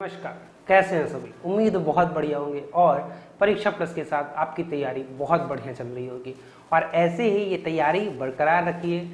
नमस्कार, कैसे हैं सभी। उम्मीद बहुत बढ़िया होंगे और परीक्षा प्लस के साथ आपकी तैयारी बहुत बढ़िया चल रही होगी और ऐसे ही ये तैयारी बरकरार रखिए।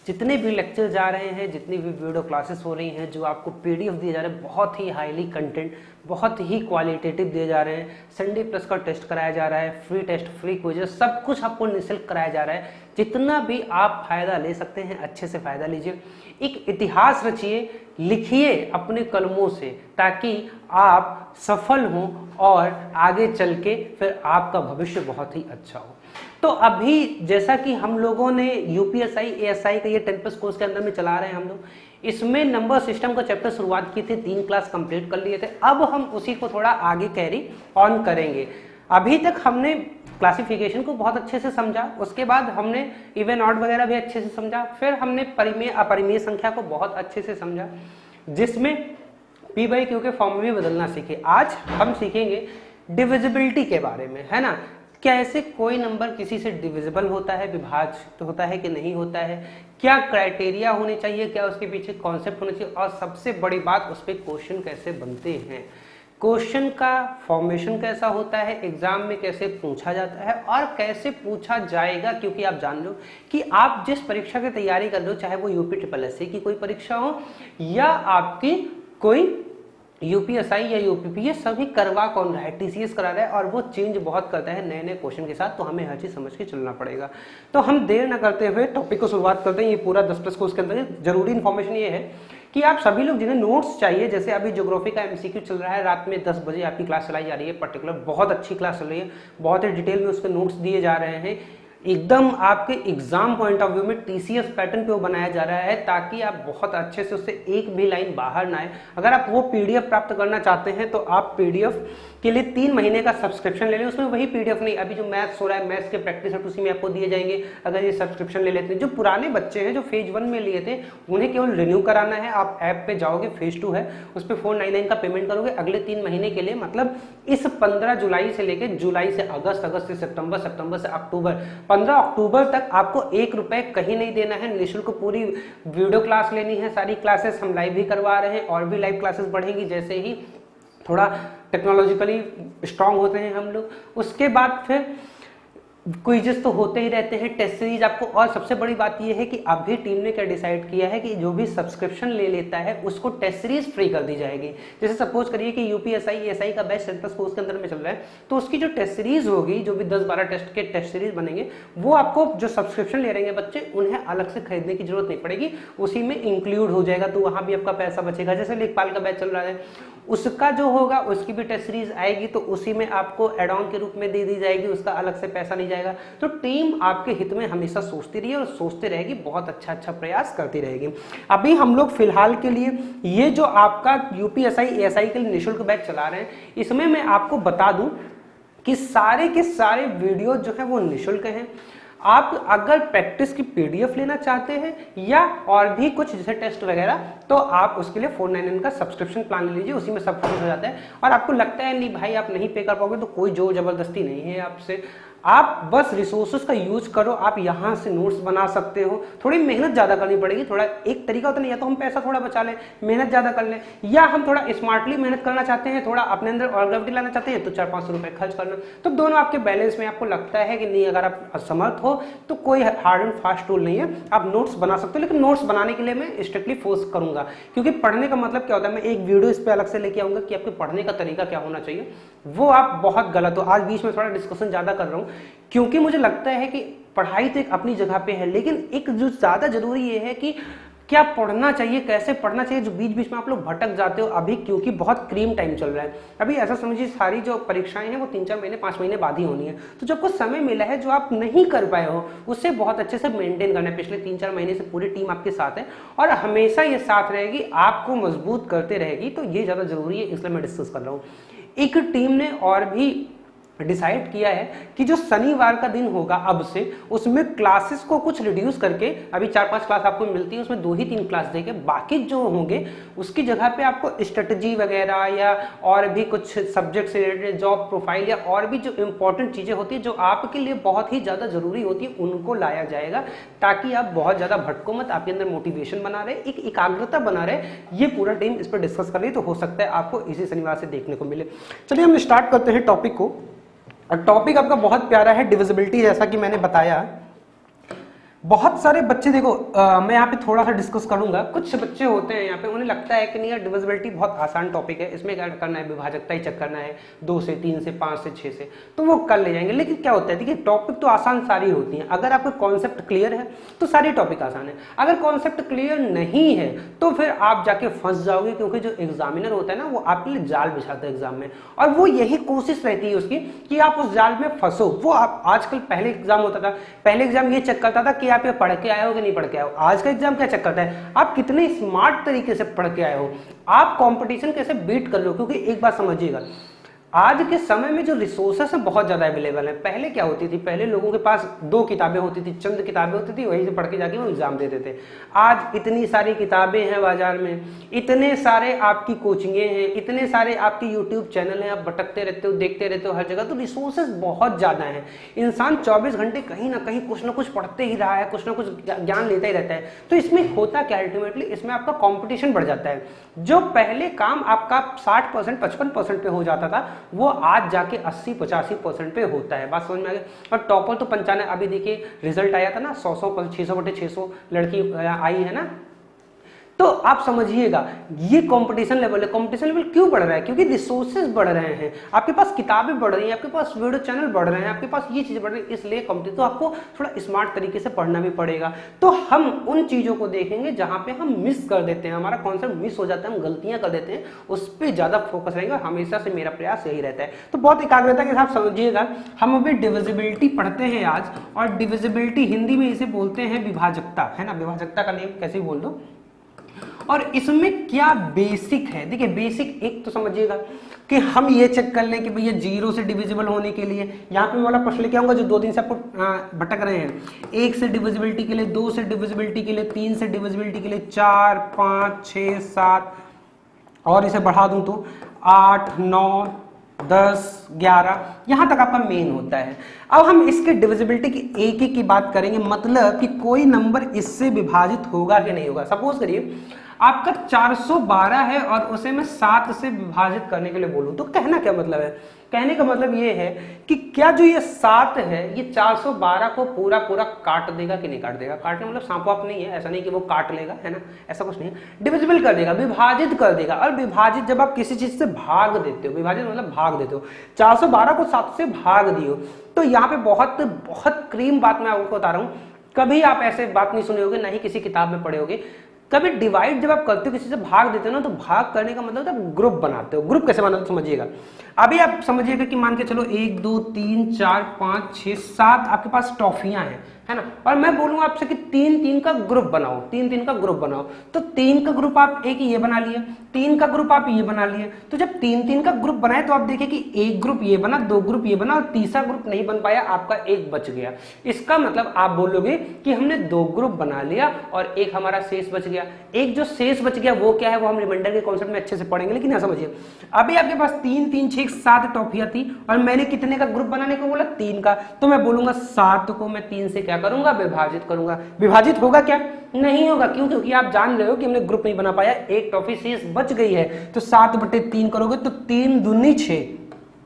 जितने भी लेक्चर जा रहे हैं, जितनी भी वीडियो क्लासेस हो रही हैं, जो आपको पीडीएफ दिए जा रहे हैं, बहुत ही हाईली कंटेंट, बहुत ही क्वालिटेटिव दिए जा रहे हैं। संडे प्लस का टेस्ट कराया जा रहा है, फ्री टेस्ट, फ्री क्विज़ेस, सब कुछ आपको निःशुल्क कराया जा रहा है। जितना भी आप फायदा ले सकते हैं अच्छे से फायदा लीजिए। एक इतिहास रचिए, लिखिए अपने कलमों से, ताकि आप सफल हों और आगे चल के फिर आपका भविष्य बहुत ही अच्छा हो। तो अभी जैसा कि हम लोगों ने यूपीएसआई एएसआई का ये 10 प्लस कोर्स के अंदर में चला रहे हैं हम लोग, इसमें नंबर सिस्टम का चैप्टर शुरुआत की थी, 3 क्लास कंप्लीट कर लिए थे। अब हम उसी को थोड़ा आगे कैरी ऑन करेंगे। अभी तक हमने क्लासिफिकेशन को बहुत अच्छे से समझा, उसके बाद हमने इवन ऑड वगैरह भी अच्छे से समझा, फिर हमने परिमेय अपरिमेय संख्या को बहुत अच्छे से समझा, जिसमें पी बाई क्यू के फॉर्म में बदलना सीखे। आज हम सीखेंगे डिविजिबिलिटी के बारे में, है ना। कैसे कोई नंबर किसी से डिविजिबल होता है, विभाज्य होता है कि नहीं होता है, क्या क्राइटेरिया होने चाहिए, क्या उसके पीछे कॉन्सेप्ट होने चाहिए, और सबसे बड़ी बात उस पर क्वेश्चन कैसे बनते हैं, क्वेश्चन का फॉर्मेशन कैसा होता है, एग्जाम में कैसे पूछा जाता है और कैसे पूछा जाएगा। क्योंकि आप जान लो कि आप जिस परीक्षा की तैयारी कर रहे हो, चाहे वो यूपी ट्रिपल एससी की कोई परीक्षा हो या आपकी कोई यूपीएसआई या यूपीपी, ये सभी करवा कौन रहा है, टीसीएस करा रहा है, और वो चेंज बहुत करता है नए नए क्वेश्चन के साथ। तो हमें हर चीज समझ के चलना पड़ेगा। तो हम देर न करते हुए टॉपिक को शुरुआत करते हैं। ये पूरा 10 प्लस कोर्स के अंदर जरूरी इन्फॉर्मेशन ये है कि आप सभी लोग जिन्हें नोट्स चाहिए, जैसे अभी ज्योग्राफी का एमसीक्यू चल रहा है, रात में 10 बजे आपकी क्लास चलाई जा रही है, पर्टिकुलर बहुत अच्छी क्लास चल रही है, बहुत ही डिटेल में उसके नोट्स दिए जा रहे हैं। एकदम आपके एग्जाम पॉइंट ऑफ व्यू में टीसीएस पैटर्न पे वो बनाया जा रहा है, ताकि आप बहुत अच्छे से उससे एक भी लाइन बाहर ना आए। अगर आप वो पीडीएफ प्राप्त करना चाहते हैं तो आप पीडीएफ के लिए 3 महीने का सब्सक्रिप्शन ले लें। उसमें वही पीडीएफ नहीं, अभी जो मैथ्स हो रहा है, मैथ्स के प्रैक्टिस सेट उसी में आपको दिए जाएंगे अगर ये सब्सक्रिप्शन ले लेते हैं। जो पुराने बच्चे हैं जो फेज 1 में लिए थे, उन्हें केवल रिन्यू कराना है। आप ऐप पे जाओगे, फेज 2 है, उस पर 499 का पेमेंट करोगे अगले 3 महीने के लिए। मतलब इस 15 जुलाई से लेकर जुलाई से अगस्त, अगस्त से सितंबर, सितंबर से अक्टूबर, 15 अक्टूबर तक आपको 1 रुपए कहीं नहीं देना है। निःशुल्क पूरी वीडियो क्लास लेनी है। सारी क्लासेस हम लाइव भी करवा रहे हैं और भी लाइव क्लासेस बढ़ेंगी जैसे ही थोड़ा टेक्नोलॉजिकली स्ट्रांग होते हैं हम लोग। उसके बाद फिर क्विजेस तो होते ही रहते हैं, टेस्ट सीरीज आपको। और सबसे बड़ी बात यह है कि अभी टीम ने क्या डिसाइड किया है कि जो भी सब्सक्रिप्शन ले लेता है उसको टेस्ट सीरीज फ्री कर दी जाएगी। जैसे सपोज करिए कि यूपीएसआई एएसआई का बैच 10 प्लस कोर्स के अंदर में चल रहा है, तो उसकी जो टेस्ट सीरीज होगी, जो भी 10-12 टेस्ट के टेस्ट सीरीज बनेंगे, वो आपको जो सब्सक्रिप्शन ले रहे हैं बच्चे, उन्हें अलग से खरीदने की जरूरत नहीं पड़ेगी, उसी में इंक्लूड हो जाएगा। तो वहां भी आपका पैसा बचेगा। जैसे लेखपाल का बैच चल रहा है, उसका जो होगा उसकी भी टेस्ट सीरीज आएगी, तो उसी में आपको एड ऑन के रूप में दे दी जाएगी, उसका अलग से पैसा नहीं जाएगा। तो टीम आपके हित में हमेशा सोचती रही है और सोचते रहेगी, बहुत अच्छा प्रयास करती रहेगी। अभी हम लोग फिलहाल के लिए ये जो आपका यूपीएसआई एएसआई के लिए निःशुल्क बैच चला रहे हैं, इसमें मैं आपको बता दूं कि सारे के सारे वीडियो जो है वो निःशुल्क हैं। आप अगर प्रैक्टिस की पीडीएफ लेना चाहते हैं या और भी कुछ जैसे टेस्ट वगैरह, तो आप उसके लिए 499 का सब्सक्रिप्शन प्लान ले लीजिए, उसी में सब कुछ हो जाता है। और आपको लगता है नहीं भाई आप नहीं पे कर पाओगे, तो कोई जोर जबरदस्ती नहीं है आपसे। आप बस रिसोर्सेज का यूज करो। आप यहाँ से नोट्स बना सकते हो। थोड़ी मेहनत ज़्यादा करनी पड़ेगी, थोड़ा एक तरीका होता नहीं, या तो हम पैसा थोड़ा बचा लें, मेहनत ज़्यादा कर लें, या हम थोड़ा स्मार्टली मेहनत करना चाहते हैं, थोड़ा अपने अंदर ऑर्गेनिटी लाना चाहते हैं, तो 400-500 रुपये खर्च करना। तो दोनों आपके बैलेंस में। आपको लगता है कि नहीं, अगर आप असमर्थ हो तो कोई हार्ड एंड फास्ट टूल नहीं है, आप नोट्स बना सकते हो। लेकिन नोट्स बनाने के लिए मैं स्ट्रिक्टली फोर्स करूंगा, क्योंकि पढ़ने का मतलब क्या होता है, मैं एक वीडियो इस पर अलग से लेके आऊंगा कि आपके पढ़ने का तरीका क्या होना चाहिए। वो आप बहुत गलत हो। आज बीच में थोड़ा डिस्कशन ज़्यादा कर रहा हूँ, क्योंकि मुझे लगता है कि पढ़ाई तो एक अपनी जगह पे है, लेकिन एक जो ज़्यादा जरूरी ये है कि क्या पढ़ना चाहिए, कैसे पढ़ना चाहिए, जो बीच बीच में आप लोग भटक जाते हो अभी, क्योंकि बहुत क्रीम टाइम चल रहा है। अभी ऐसा समझिए सारी जो परीक्षाएं हैं वो 3-4 महीने 5 महीने बाद ही होनी है। तो जब कुछ समय मिला है जो आप नहीं कर पाए हो, उससे बहुत अच्छे से मेंटेन करना है। पिछले 3-4 महीने से पूरी टीम आपके साथ है और हमेशा ये साथ रहेगी, आपको मजबूत करते रहेगी। तो ये ज़्यादा जरूरी है, इसलिए मैं डिस्कस कर रहा हूँ। एक टीम ने और भी डिसाइड किया है कि जो शनिवार का दिन होगा अब से, उसमें क्लासेस को कुछ रिड्यूस करके, अभी 4-5 क्लास आपको मिलती है, उसमें 2 ही 3 क्लास देके बाकी जो होंगे उसकी जगह पे आपको स्ट्रेटजी वगैरह या और भी कुछ सब्जेक्ट से रिलेटेड जॉब प्रोफाइल या और भी जो इंपॉर्टेंट चीज़ें होती है जो आपके लिए बहुत ही ज़्यादा जरूरी होती है उनको लाया जाएगा, ताकि आप बहुत ज़्यादा भटको मत, आपके अंदर मोटिवेशन बना रहे, एक एकाग्रता बना रहे। ये पूरा टीम इस पर डिस्कस कर रही है, तो हो सकता है आपको इसी शनिवार से देखने को मिले। चलिए हम स्टार्ट करते हैं टॉपिक को। और टॉपिक आपका बहुत प्यारा है, डिविजिबिलिटी। जैसा कि मैंने बताया, बहुत सारे बच्चे देखो, मैं यहाँ पे थोड़ा सा डिस्कस करूंगा। कुछ बच्चे होते हैं यहाँ पे, उन्हें लगता है कि नहीं यार डिविजिबिलिटी बहुत आसान टॉपिक है, इसमें क्या करना है, विभाजकता ही चेक करना है, 2 से 3 से 5 से 6 से, तो वो कर ले जाएंगे। लेकिन क्या होता है, देखिए टॉपिक तो आसान सारी होती हैं, अगर आपको कॉन्सेप्ट क्लियर है तो सारी टॉपिक आसान है। अगर कॉन्सेप्ट क्लियर नहीं है तो फिर आप जाके फंस जाओगे, क्योंकि जो एग्जामिनर होता है ना वो आपके लिए जाल बिछाता है एग्जाम में, और वो यही कोशिश रहती है उसकी कि आप उस जाल में फंसो। वो आजकल पहले एग्जाम होता था, पहले एग्जाम ये चेक करता था कि आप ये पढ़ के आए हो कि नहीं पढ़ के आए हो। आज का एग्जाम क्या चेक करता है, आप कितने स्मार्ट तरीके से पढ़ के आए हो, आप कंपटीशन कैसे बीट कर लो। क्योंकि एक बात समझिएगा, आज के समय में जो रिसोर्सेस है बहुत ज्यादा अवेलेबल है। पहले क्या होती थी, पहले लोगों के पास 2 किताबें होती थी, चंद किताबें होती थी, वहीं से पढ़ के जाके वो एग्जाम देते थे। आज इतनी सारी किताबें हैं बाजार में, इतने सारे आपकी कोचिंगें हैं, इतने सारे आपकी यूट्यूब चैनल हैं, आप भटकते रहते हो, देखते रहते हो हर जगह, तो रिसोर्सेस बहुत ज्यादा है। इंसान 24 घंटे कहीं ना कहीं कुछ ना कुछ पढ़ते ही रहा है, कुछ ना कुछ ज्ञान लेता ही रहता है। तो इसमें होता क्या, अल्टीमेटली इसमें आपका कॉम्पिटिशन बढ़ जाता है। जो पहले काम आपका 60% 55% पे हो जाता था, वो आज जाके 80-85% पे होता है। बात समझ में आ गई। और टॉपर तो 95, अभी देखिए रिजल्ट आया था ना, 100 600/600 लड़की आई है ना, तो आप समझिएगा ये कंपटीशन लेवल है। कंपटीशन लेवल क्यों बढ़ रहा है, क्योंकि रिसोर्सेज बढ़ रहे हैं, आपके पास किताबें बढ़ रही हैं, आपके पास वीडियो चैनल बढ़ रहे हैं, आपके पास ये चीजें बढ़ रही है, इसलिए कंपटीशन। तो आपको थोड़ा स्मार्ट तरीके से पढ़ना भी पड़ेगा। तो हम उन चीजों को देखेंगे जहां पे हम मिस कर देते हैं, हमारा कॉन्सेप्ट मिस हो जाता है, हम गलतियां कर देते हैं, उस पर ज्यादा फोकस रहेगा। हमेशा से मेरा प्रयास यही रहता है। तो बहुत एकाग्रता के साथ समझिएगा। हम अभी डिविजिबिलिटी पढ़ते हैं आज, और डिविजिबिलिटी हिंदी में इसे बोलते हैं विभाजकता, है ना। विभाजकता का नेम कैसे बोल दो। और इसमें क्या बेसिक है, देखिए बेसिक एक तो समझिएगा कि हम ये चेक कर लें कि भैया 0 से डिविजिबल होने के लिए, यहाँ पे वाला प्रश्न लेके आऊंगा जो 2 दिन से आपको भटक रहे हैं। 1 से डिविजिबिलिटी के लिए, 2 से डिविजिबिलिटी के लिए, 3 से डिविजिबिलिटी के लिए, 4 5 6 7, और इसे बढ़ा दूं तो 8 9 10 11, यहां तक आपका मेन होता है। अब हम इसके डिविजिबिलिटी की एक एक की बात करेंगे, मतलब कि कोई नंबर इससे विभाजित होगा कि नहीं होगा। सपोज करिए आपका 412 है और उसे मैं 7 से विभाजित करने के लिए बोलूं, तो कहना क्या मतलब है, कहने का मतलब ये है कि क्या जो ये 7 है ये 412 को पूरा पूरा काट देगा कि नहीं काट देगा। काटने मतलब सांप वाप नहीं है, ऐसा नहीं कि वो काट लेगा, है ना, ऐसा कुछ नहीं है। डिविजिबल कर देगा, विभाजित कर देगा। और विभाजित जब आप किसी चीज से भाग देते हो, विभाजित मतलब भाग देते हो, 412 को 7 से भाग दियो, तो यहाँ पे बहुत बहुत क्रीम बात मैं आपको बता रहा हूँ। कभी आप ऐसे बात नहीं सुने होगे, ना ही किसी किताब में पढ़े होगे। कभी डिवाइड जब आप करते हो, किसी से भाग देते हो ना, तो भाग करने का मतलब आप ग्रुप बनाते हो। ग्रुप कैसे बनाते हो समझिएगा। अभी आप समझिएगा कि मान के चलो 1 2 3 4 5 6 7 आपके पास टॉफियां हैं, है ना, और मैं बोलूंगा आपसे कि 3-3 का ग्रुप बनाओ, 3-3 का ग्रुप बनाओ। तो 3 का ग्रुप आप एक ये बना लिए, 3 का ग्रुप आप ये बना लिए। तो जब 3-3 का ग्रुप बनाए तो आप देखिए कि एक ग्रुप ये बना, 2 ग्रुप ये बना, और तीसरा ग्रुप नहीं बन पाया, आपका एक बच गया। इसका मतलब आप बोलोगे कि हमने 2 ग्रुप बना लिया और एक हमारा शेष बच गया। एक जो शेष बच गया वो क्या है, वो हम रिमाइंडर के कॉन्सेप्ट में अच्छे से पढ़ेंगे। लेकिन यहां समझिए, अभी आपके पास 3 3 6 7 टॉफियां थी और मैंने कितने का ग्रुप बनाने को बोला, 3 का। तो मैं बोलूंगा 7 को मैं 3 से क्या करूंगा, विभाजित करूंगा। विभाजित होगा क्या, नहीं होगा। क्यों, क्योंकि आप जान रहे हो कि हमने ग्रुप नहीं बना पाया, एक टॉफी शेष बच गई है। तो 7/3 करोगे तो 3 दूनी 6,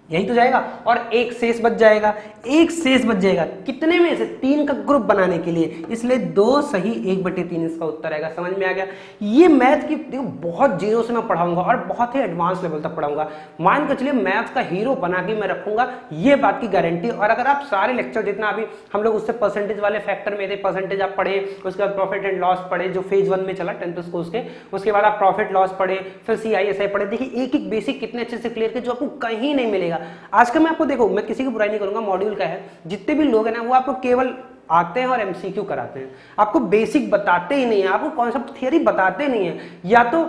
यही तो जाएगा, और एक शेष बच जाएगा। एक शेष बच जाएगा कितने में से, 3 का ग्रुप बनाने के लिए, इसलिए 2 सही 1/3 इसका उत्तर आएगा। समझ में आ गया। ये मैथ की देखो बहुत जीरो से मैं पढ़ाऊंगा और बहुत ही एडवांस लेवल तक पढ़ाऊंगा। मान के चलिए मैथ का हीरो बना के मैं रखूंगा, ये बात की गारंटी। और अगर आप सारे लेक्चर जितना अभी हम लोग उससे परसेंटेज वाले फैक्टर में थे, परसेंटेज आप पढ़े, उसके बाद प्रॉफिट एंड लॉस पढ़े जो फेज 1 में चला 10th कोर्स के, उसके बाद आप प्रॉफिट लॉस पढ़े, फिर CISI पढ़े। देखिए एक एक बेसिक कितने अच्छे से क्लियर किए जो आपको कहीं नहीं मिलेगा। आज का मैं आपको देखो, मैं किसी की बुराई नहीं करूंगा, मॉड्यूल का है, जितने भी लोग हैं ना वो आपको केवल आते हैं और MCQ कराते हैं, आपको बेसिक बताते ही नहीं है, आपको कॉन्सेप्ट थियरी बताते नहीं है। या तो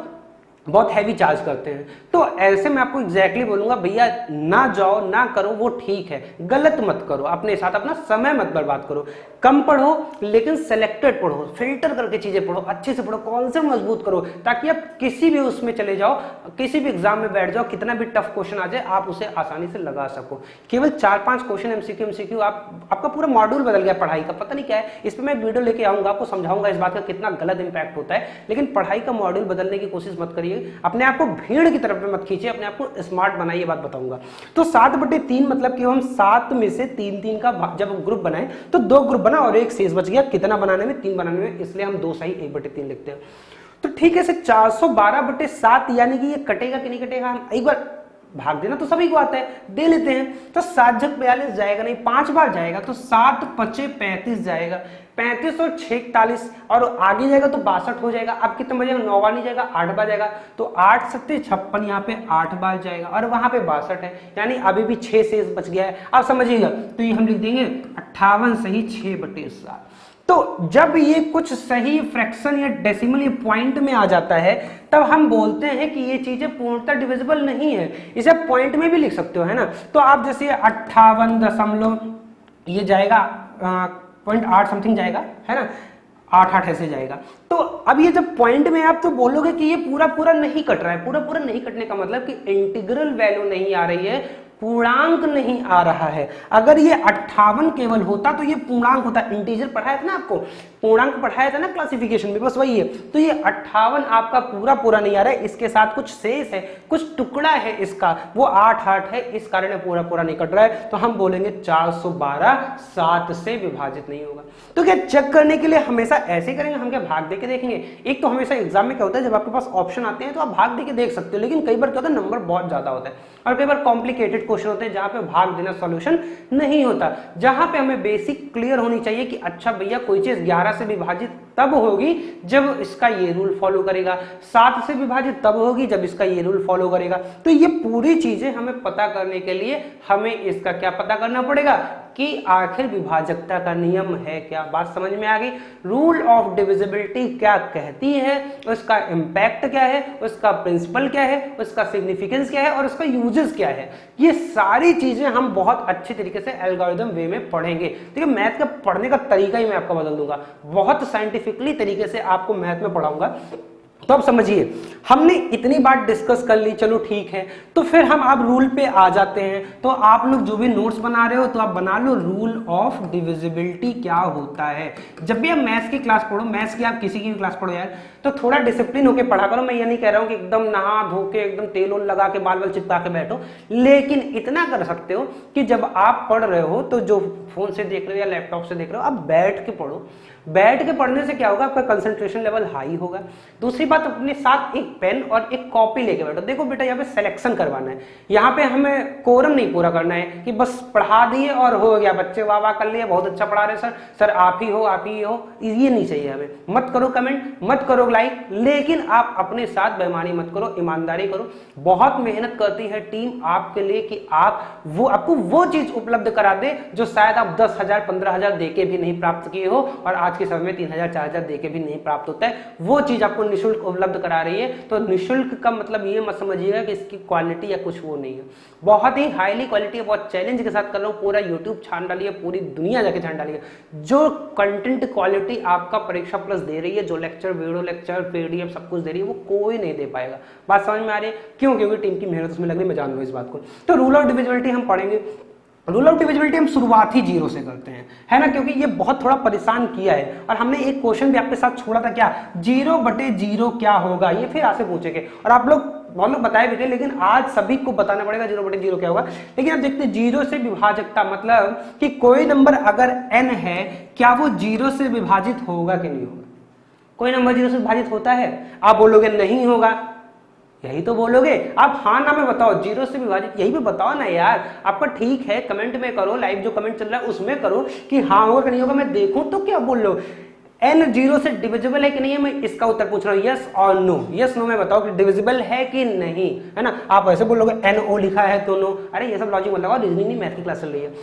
बहुत हैवी चार्ज करते हैं। तो ऐसे मैं आपको एग्जैक्टली बोलूंगा भैया ना जाओ ना करो, वो ठीक है, गलत मत करो, अपने साथ अपना समय मत बर्बाद करो, कम पढ़ो लेकिन सेलेक्टेड पढ़ो, फिल्टर करके चीजें पढ़ो, अच्छे से पढ़ो, कॉन्सेप्ट मजबूत करो, ताकि आप किसी भी उसमें चले जाओ, किसी भी एग्जाम में बैठ जाओ, कितना भी टफ क्वेश्चन आ जाए आप उसे आसानी से लगा सको। केवल 4-5 क्वेश्चन एमसीक्यू आपका पूरा मॉड्यूल बदल गया पढ़ाई का, पता नहीं क्या है। इस पर मैं वीडियो लेके आऊंगा, आपको समझाऊंगा इस बात का कितना गलत इंपैक्ट होता है। लेकिन पढ़ाई का मॉड्यूल बदलने की कोशिश मत करिए, अपने आप को भीड़ की तरफ मत खींचिए, अपने आप को स्मार्ट बनाइए, बात बताऊंगा। तो 7/3 मतलब कि हम 7 में से 3-3 का जब ग्रुप बनाए तो 2 ग्रुप बना और एक शेष बच गया, कितना बनाने में, 3 बनाने में, इसलिए हम 2 सही 1/3 लिखते हैं। तो ठीक है, 412/7 यानी कि ये कटेगा कि नहीं कटेगा, हम एक बार भाग देना तो सभी को आता है, दे लेते हैं। तो 7 जग 42 जाएगा नहीं, 5 बार जाएगा तो 7 5 35 जाएगा, 35 और 6 41 और आगे जाएगा तो 62 हो जाएगा। अब कितने बजेगा, 9 बार नहीं जाएगा, 8 बार जाएगा, तो 8 7 56, यहाँ पे 8 बार जाएगा और वहां पे 62 है, यानी अभी भी 6 शेष बच गया है। आप समझिएगा, तो ये हम लिख देंगे 58 सही 6/7। तो जब ये कुछ सही फ्रैक्शन या डेसिमल या पॉइंट में आ जाता है तब हम बोलते हैं कि ये चीजें पूर्णतः डिविजिबल नहीं है। इसे आप पॉइंट में भी लिख सकते हो, है ना। तो आप जैसे 58 दशमलव ये जाएगा 0.8 समथिंग जाएगा, है ना, 8 ऐसे जाएगा। तो अब ये जब पॉइंट में आप तो बोलोगे कि ये पूरा नहीं कट रहा है। पूरा नहीं कटने का मतलब कि इंटीग्रल वैल्यू नहीं आ रही है, पूर्णांक नहीं आ रहा है। अगर ये 58 केवल होता तो ये पूर्णांक होता। इंटीजर पढ़ाया था ना आपको, पूर्णांक पढ़ाया था ना क्लासिफिकेशन में, बस वही है। तो ये 58 आपका पूरा नहीं आ रहा है, इसके साथ कुछ शेष है, कुछ टुकड़ा है इसका, वो 8 है, इस कारण पूरा नहीं कट रहा है। तो हम बोलेंगे 412 7 से विभाजित नहीं होगा। तो क्या चेक करने के लिए हमेशा ऐसे करेंगे, हम क्या भाग देके देखेंगे। एक तो हमेशा एग्जाम में क्या होता है, जब आपके पास ऑप्शन आते हैं तो आप भाग देके देख सकते हो, लेकिन कई बार क्या होता है, नंबर बहुत ज्यादा होता है और कई बार कॉम्प्लिकेटेड क्वेश्चन होते हैं जहां पे भाग देना सॉल्यूशन नहीं होता। जहां पे हमें बेसिक क्लियर होनी चाहिए कि अच्छा भैया कोई चीज 11 से विभाजित तब होगी जब इसका ये रूल फॉलो करेगा, 7 से विभाजित तब होगी जब इसका ये रूल फॉलो करेगा। तो ये पूरी चीजें हमें पता करने के लिए हमें इसका क्या पता करना पड़ेगा कि आखिर विभाजकता का नियम है क्या। बात समझ में आ गई। रूल ऑफ डिविजिबिलिटी क्या कहती है, उसका इंपैक्ट क्या है, उसका प्रिंसिपल क्या है, उसका सिग्निफिकेंस क्या है और उसका यूजेस क्या है। ये सारी चीजें हम बहुत अच्छे तरीके से एल्गोरिथम वे में पढ़ेंगे। देखिए मैथ का पढ़ने का तरीका ही मैं आपको बदल दूंगा, बहुत साइंटिफिकली तरीके से आपको मैथ में पढ़ाऊंगा। तो अब समझिए, हमने इतनी बात डिस्कस कर ली, चलो ठीक है। तो फिर हम अब रूल पे आ जाते हैं। तो आप लोग जो भी नोट्स बना रहे हो तो आप बना लो रूल ऑफ डिविजिबिलिटी क्या होता है। जब भी आप मैथ्स की क्लास पढ़ो, मैथ्स की आप किसी की भी क्लास पढ़ो यार, तो थोड़ा डिसिप्लिन होकर पढ़ा करो। मैं ये नहीं कह रहा हूं कि एकदम नहा धो के एकदम तेल ओल लगा के बाल चिपका के बैठो, लेकिन इतना कर सकते हो कि जब आप पढ़ रहे हो तो जो फोन से देख रहे हो या लैपटॉप से देख रहे हो, आप बैठ के पढ़ो। बैठ के पढ़ने से क्या होगा, आपका कंसंट्रेशन लेवल हाई होगा। दूसरी बात, अपने साथ एक पेन और एक कॉपी लेके बैठो। देखो बेटा, यहाँ पे सिलेक्शन करवाना है, यहाँ पे हमें कोरम नहीं पूरा करना है कि बस पढ़ा दिए और हो गया, बच्चे वाह वाह कर लिए, बहुत अच्छा पढ़ा रहे सर, सर आप ही हो, ये नहीं चाहिए हमें। मत करो कमेंट, मत करो लाइक, लेकिन आप अपने साथ बेईमानी मत करो, ईमानदारी करो। बहुत मेहनत करती है टीम आपके लिए कि आपको वो चीज उपलब्ध करा दे जो शायद आप 10,000 15,000 देके भी नहीं प्राप्त किए हो और आज के समय में 3,000 4,000 देके भी नहीं प्राप्त होता है। वो चीज आपको निःशुल्क उपलब्ध करा रही है। तो निःशुल्क का मतलब ये मत समझिएगा कि इसकी क्वालिटी या कुछ वो नहीं है, बहुत ही हाईली क्वालिटी है। बहुत चैलेंज के साथ कर रहा हूँ, पूरा यूट्यूब छान डालिए, पूरी दुनिया जाके छान डालिए। जो कंटेंट क्वालिटी आपका परीक्षा प्लस दे रही है, जो लेक्चर, वीडियो लेक्चर, पीडीएफ सब कुछ दे रही है, वो कोई नहीं दे पाएगा। बात समझ में आ रही है? क्यों? क्योंकि टीम की मेहनत उसमें लग रही है, मैं जान लो इस बात को। तो रूल ऑफ डिविजिबिलिटी हम पढ़ेंगे। रूल ऑफ डिविजिबिलिटी हम शुरुआत ही 0 से करते हैं, है ना, क्योंकि ये बहुत थोड़ा परेशान किया है। और हमने एक क्वेश्चन भी आपके साथ छोड़ा था, क्या 0/0 क्या होगा, ये फिर आपसे पूछेंगे। और आप लोग बहुत लोग बताए भी थे, लेकिन आज सभी को बताना पड़ेगा 0/0 क्या होगा। लेकिन अब देखते हैं 0 से विभाजकता, मतलब कि कोई नंबर अगर n है, क्या वो 0 से विभाजित होगा कि नहीं होगा। कोई नंबर 0 से विभाजित होता है? आप बोलोगे नहीं होगा, यही तो बोलोगे आप। हाँ ना में बताओ, 0 से विभाजित, यही पे बताओ ना यार। आपका ठीक है, कमेंट में करो, लाइव जो कमेंट चल रहा है उसमें करो कि हाँ होगा कि नहीं होगा, मैं देखूं तो क्या बोल लो। n 0 से डिविजिबल है कि नहीं है, मैं इसका उत्तर पूछ रहा हूँ, यस और नो। यस नो में बताओ कि डिविजिबल है कि नहीं, है ना। आप ऐसे बोलोगे NO लिखा है तो नो, अरे ये सब लॉजिक मत लगाओ, रीजनिंग नहीं मैथ की क्लास चल रही है।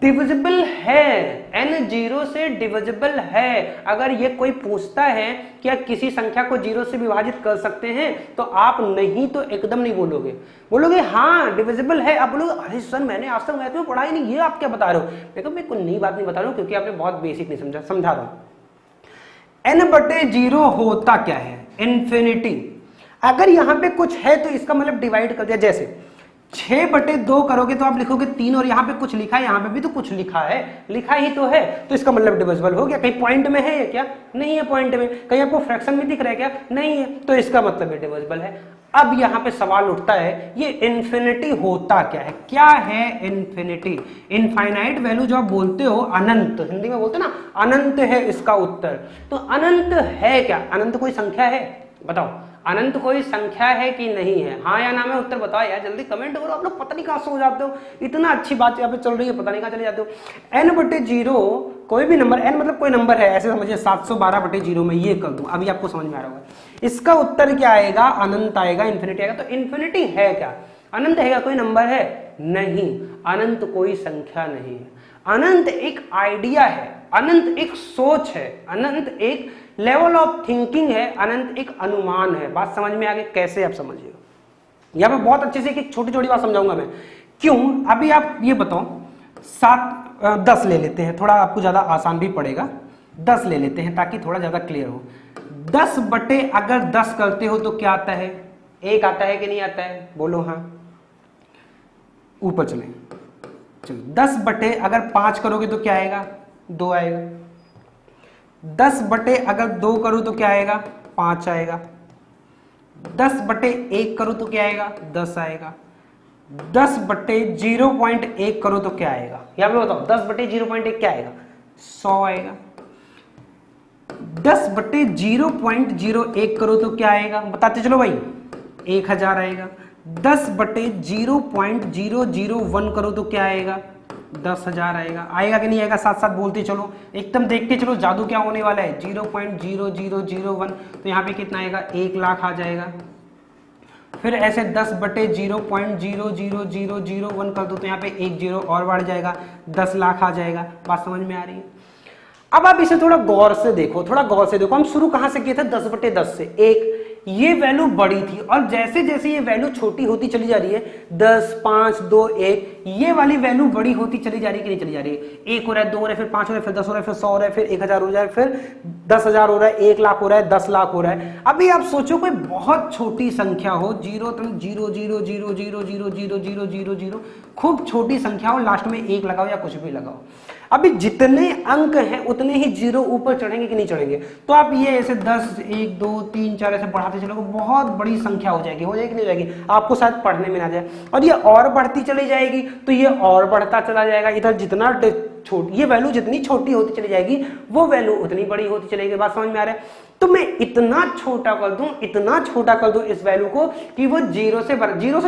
डिविजिबल है, n 0 से डिविजिबल है। अगर ये कोई पूछता है क्या किसी संख्या को 0 से विभाजित कर सकते हैं, तो आप नहीं तो एकदम नहीं बोलोगे, बोलोगे हाँ डिविजिबल है। आप बोलोगे अरे सर मैंने आज तक मैथ में पढ़ा ही नहीं, ये आप क्या बता रहे हो। देखो मैं कोई नई बात नहीं बता रहा हूँ, क्योंकि आपने बहुत बेसिक नहीं समझा, समझा रहा हूं। n/0 होता क्या है, इन्फिनिटी। अगर यहां पे कुछ है तो इसका मतलब डिवाइड कर दिया, जैसे 6/2 करोगे तो आप लिखोगे 3, और यहाँ पे कुछ लिखा है, यहाँ पे भी तो कुछ लिखा है, लिखा ही तो है, तो इसका मतलब डिविजिबल हो गया। कहीं पॉइंट में है क्या, नहीं है पॉइंट में। कहीं आपको फ्रैक्शन में दिख रहा है क्या, नहीं है, तो इसका मतलब ये डिविजिबल है। अब यहाँ पे सवाल उठता है ये इन्फिनिटी होता क्या है, क्या है इन्फिनिटी। इनफाइनाइट वैल्यू जो आप बोलते हो, अनंत, हिंदी में बोलते हो ना, अनंत है इसका उत्तर। तो अनंत है क्या, अनंत कोई संख्या है, बताओ अनंत कोई संख्या है कि नहीं है, हाँ या ना में उत्तर बताओ यार, जल्दी कमेंट करो। आप लोग पता नहीं कहां सो जाते हो, इतना अच्छी बात यहाँ पे चल रही है, पता नहीं कहां चले जाते हो। n/0 कोई भी नंबर, n मतलब कोई नंबर है, ऐसे समझिए 712/0 में ये कर दूं, अभी आपको समझ में आ रहा होगा। इसका उत्तर क्या आएगा, अनंत आएगा, इन्फिनिटी आएगा। तो इन्फिनिटी है क्या, अनंत है क्या कोई नंबर है, नहीं, अनंत कोई संख्या नहीं है। अनंत एक आइडिया है, अनंत एक सोच है, अनंत एक लेवल ऑफ थिंकिंग है, अनंत एक अनुमान है। बात समझ में आ गई, कैसे आप समझिए। यहां पे बहुत अच्छे से एक छोटी छोटी बात समझाऊंगा मैं, क्यों। अभी आप ये बताओ 10 ले लेते हैं, थोड़ा आपको ज्यादा आसान भी पड़ेगा। 10 ले लेते हैं ताकि थोड़ा ज्यादा क्लियर हो। 10 बटे अगर 10 करते हो तो क्या आता है, 1 आता है कि नहीं आता है, बोलो हाँ। ऊपर चले, चलो 10 बटे अगर 5 करोगे तो क्या आएगा, 2 आएगा। 10 बटे अगर 2 करो तो क्या आएगा, 5 आएगा। 10 बटे 1 करो तो क्या आएगा, 10 आएगा। 10 बटे 0.1 करो तो क्या आएगा, यहां पे बताओ 10 बटे 0.1 क्या आएगा, 100 आएगा। 10 बटे 0.01 करो तो क्या आएगा, बताते चलो भाई, 1000 आएगा। 10 बटे 0.001 करो तो क्या आएगा, 10,000 आएगा। आएगा कि नहीं आएगा, साथ साथ बोलते चलो, एकदम देखते चलो जादू क्या होने वाला है। 0.0001 तो यहाँ पे कितना आएगा, 1 लाख आ जाएगा। फिर ऐसे 10 बटे 0.00001 कर दो तो यहाँ पे 1 0 और बढ़ जाएगा, 10 लाख आ जाएगा। बात समझ में आ रही है। अब आप इसे थोड़ा गौर से देखो, थोड़ा गौर से देखो। हम शुरू कहां से किए थे, 10 बटे 10 से। एक ये वैल्यू बड़ी थी, और जैसे जैसे ये वैल्यू छोटी होती चली जा रही है, 10, 5, 2, 1, ये वाली वैल्यू बड़ी होती चली जा रही है कि नहीं चली जा रही है। 1 हो रहा है, 2 हो रहा है, फिर 5 हो रहा है, फिर 10 हो रहा है, फिर 100 हो रहा है, फिर 1000 हो जाए, फिर 10,000 हो रहा है, 1 लाख हो रहा है, 10 लाख हो रहा है। अभी आप सोचो कोई बहुत छोटी संख्या हो, 0 खूब छोटी संख्या हो, लास्ट में 1 लगाओ या कुछ भी लगाओ। अभी जितने अंक हैं उतने ही 0 ऊपर चढ़ेंगे कि नहीं चढ़ेंगे। तो आप ये ऐसे 10, 1, 2, 3, 4 ऐसे बढ़ाते चलोगे, बहुत बड़ी संख्या हो जाएगी कि नहीं जाएगी, आपको शायद पढ़ने में ना जाए। और ये और बढ़ती चली जाएगी तो ये और बढ़ता चला जाएगा। इधर जितना ये वैल्यू जितनी छोटी होती चली जाएगी, वो वैल्यू उतनी बड़ी होती चलेगी। बात समझ में आ रहा है। तो मैं इतना छोटा कर दूं, इतना छोटा कर दूं इस वैल्यू को कि वो 0 से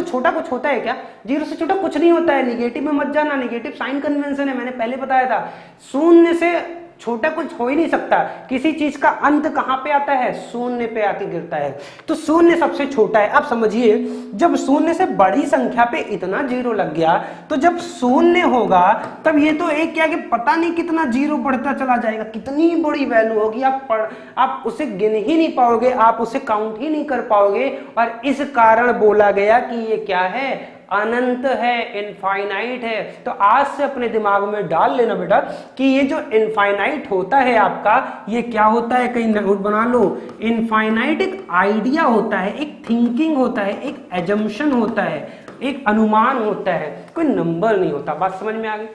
छोटा कुछ होता है क्या, 0 से छोटा कुछ नहीं होता है। निगेटिव में मत जाना, निगेटिव साइन कन्वेंशन है, मैंने पहले बताया था। शून्य से छोटा कुछ हो ही नहीं सकता। किसी चीज का अंत कहां पे आता है, शून्य पे आके गिरता है। तो शून्य सबसे छोटा है। अब समझिए, जब शून्य से बड़ी संख्या पे इतना 0 लग गया, तो जब शून्य होगा तब ये तो एक क्या कि पता नहीं कितना 0 बढ़ता चला जाएगा, कितनी बड़ी वैल्यू होगी, आप उसे गिन ही नहीं पाओगे, आप उसे काउंट ही नहीं कर पाओगे। और इस कारण बोला गया कि ये क्या है, अनंत है, इनफाइनाइट है। तो आज से अपने दिमाग में डाल लेना बेटा कि ये जो इनफाइनाइट होता है आपका, ये क्या होता है, कहीं नोट बना लो। इनफाइनाइट एक आइडिया होता है, एक थिंकिंग होता है, एक एजम्पशन होता है, एक अनुमान होता है, कोई नंबर नहीं होता। बात समझ में आ गई।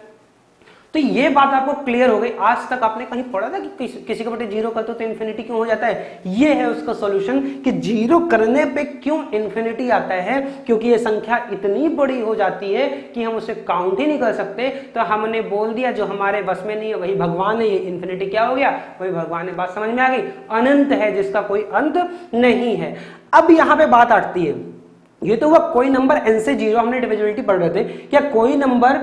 तो ये बात आपको क्लियर हो गई। आज तक आपने कहीं पढ़ा था कि किसी के बटे 0 करते तो इन्फिनिटी क्यों हो जाता है। ये है उसका सॉल्यूशन कि 0 करने पे क्यों इन्फिनिटी आता है, क्योंकि ये संख्या इतनी बड़ी हो जाती है कि हम उसे काउंट ही नहीं कर सकते। तो हमने बोल दिया जो हमारे बस में नहीं है वही भगवान है। ये इन्फिनिटी क्या हो गया, वही भगवान है। बात समझ में आ गई। अनंत है जिसका कोई अंत नहीं है। अब यहाँ पे बात आती है, ये तो हुआ कोई नंबर n से 0, हमने डिविजिबिलिटी पढ़ रहे थे। क्या कोई नंबर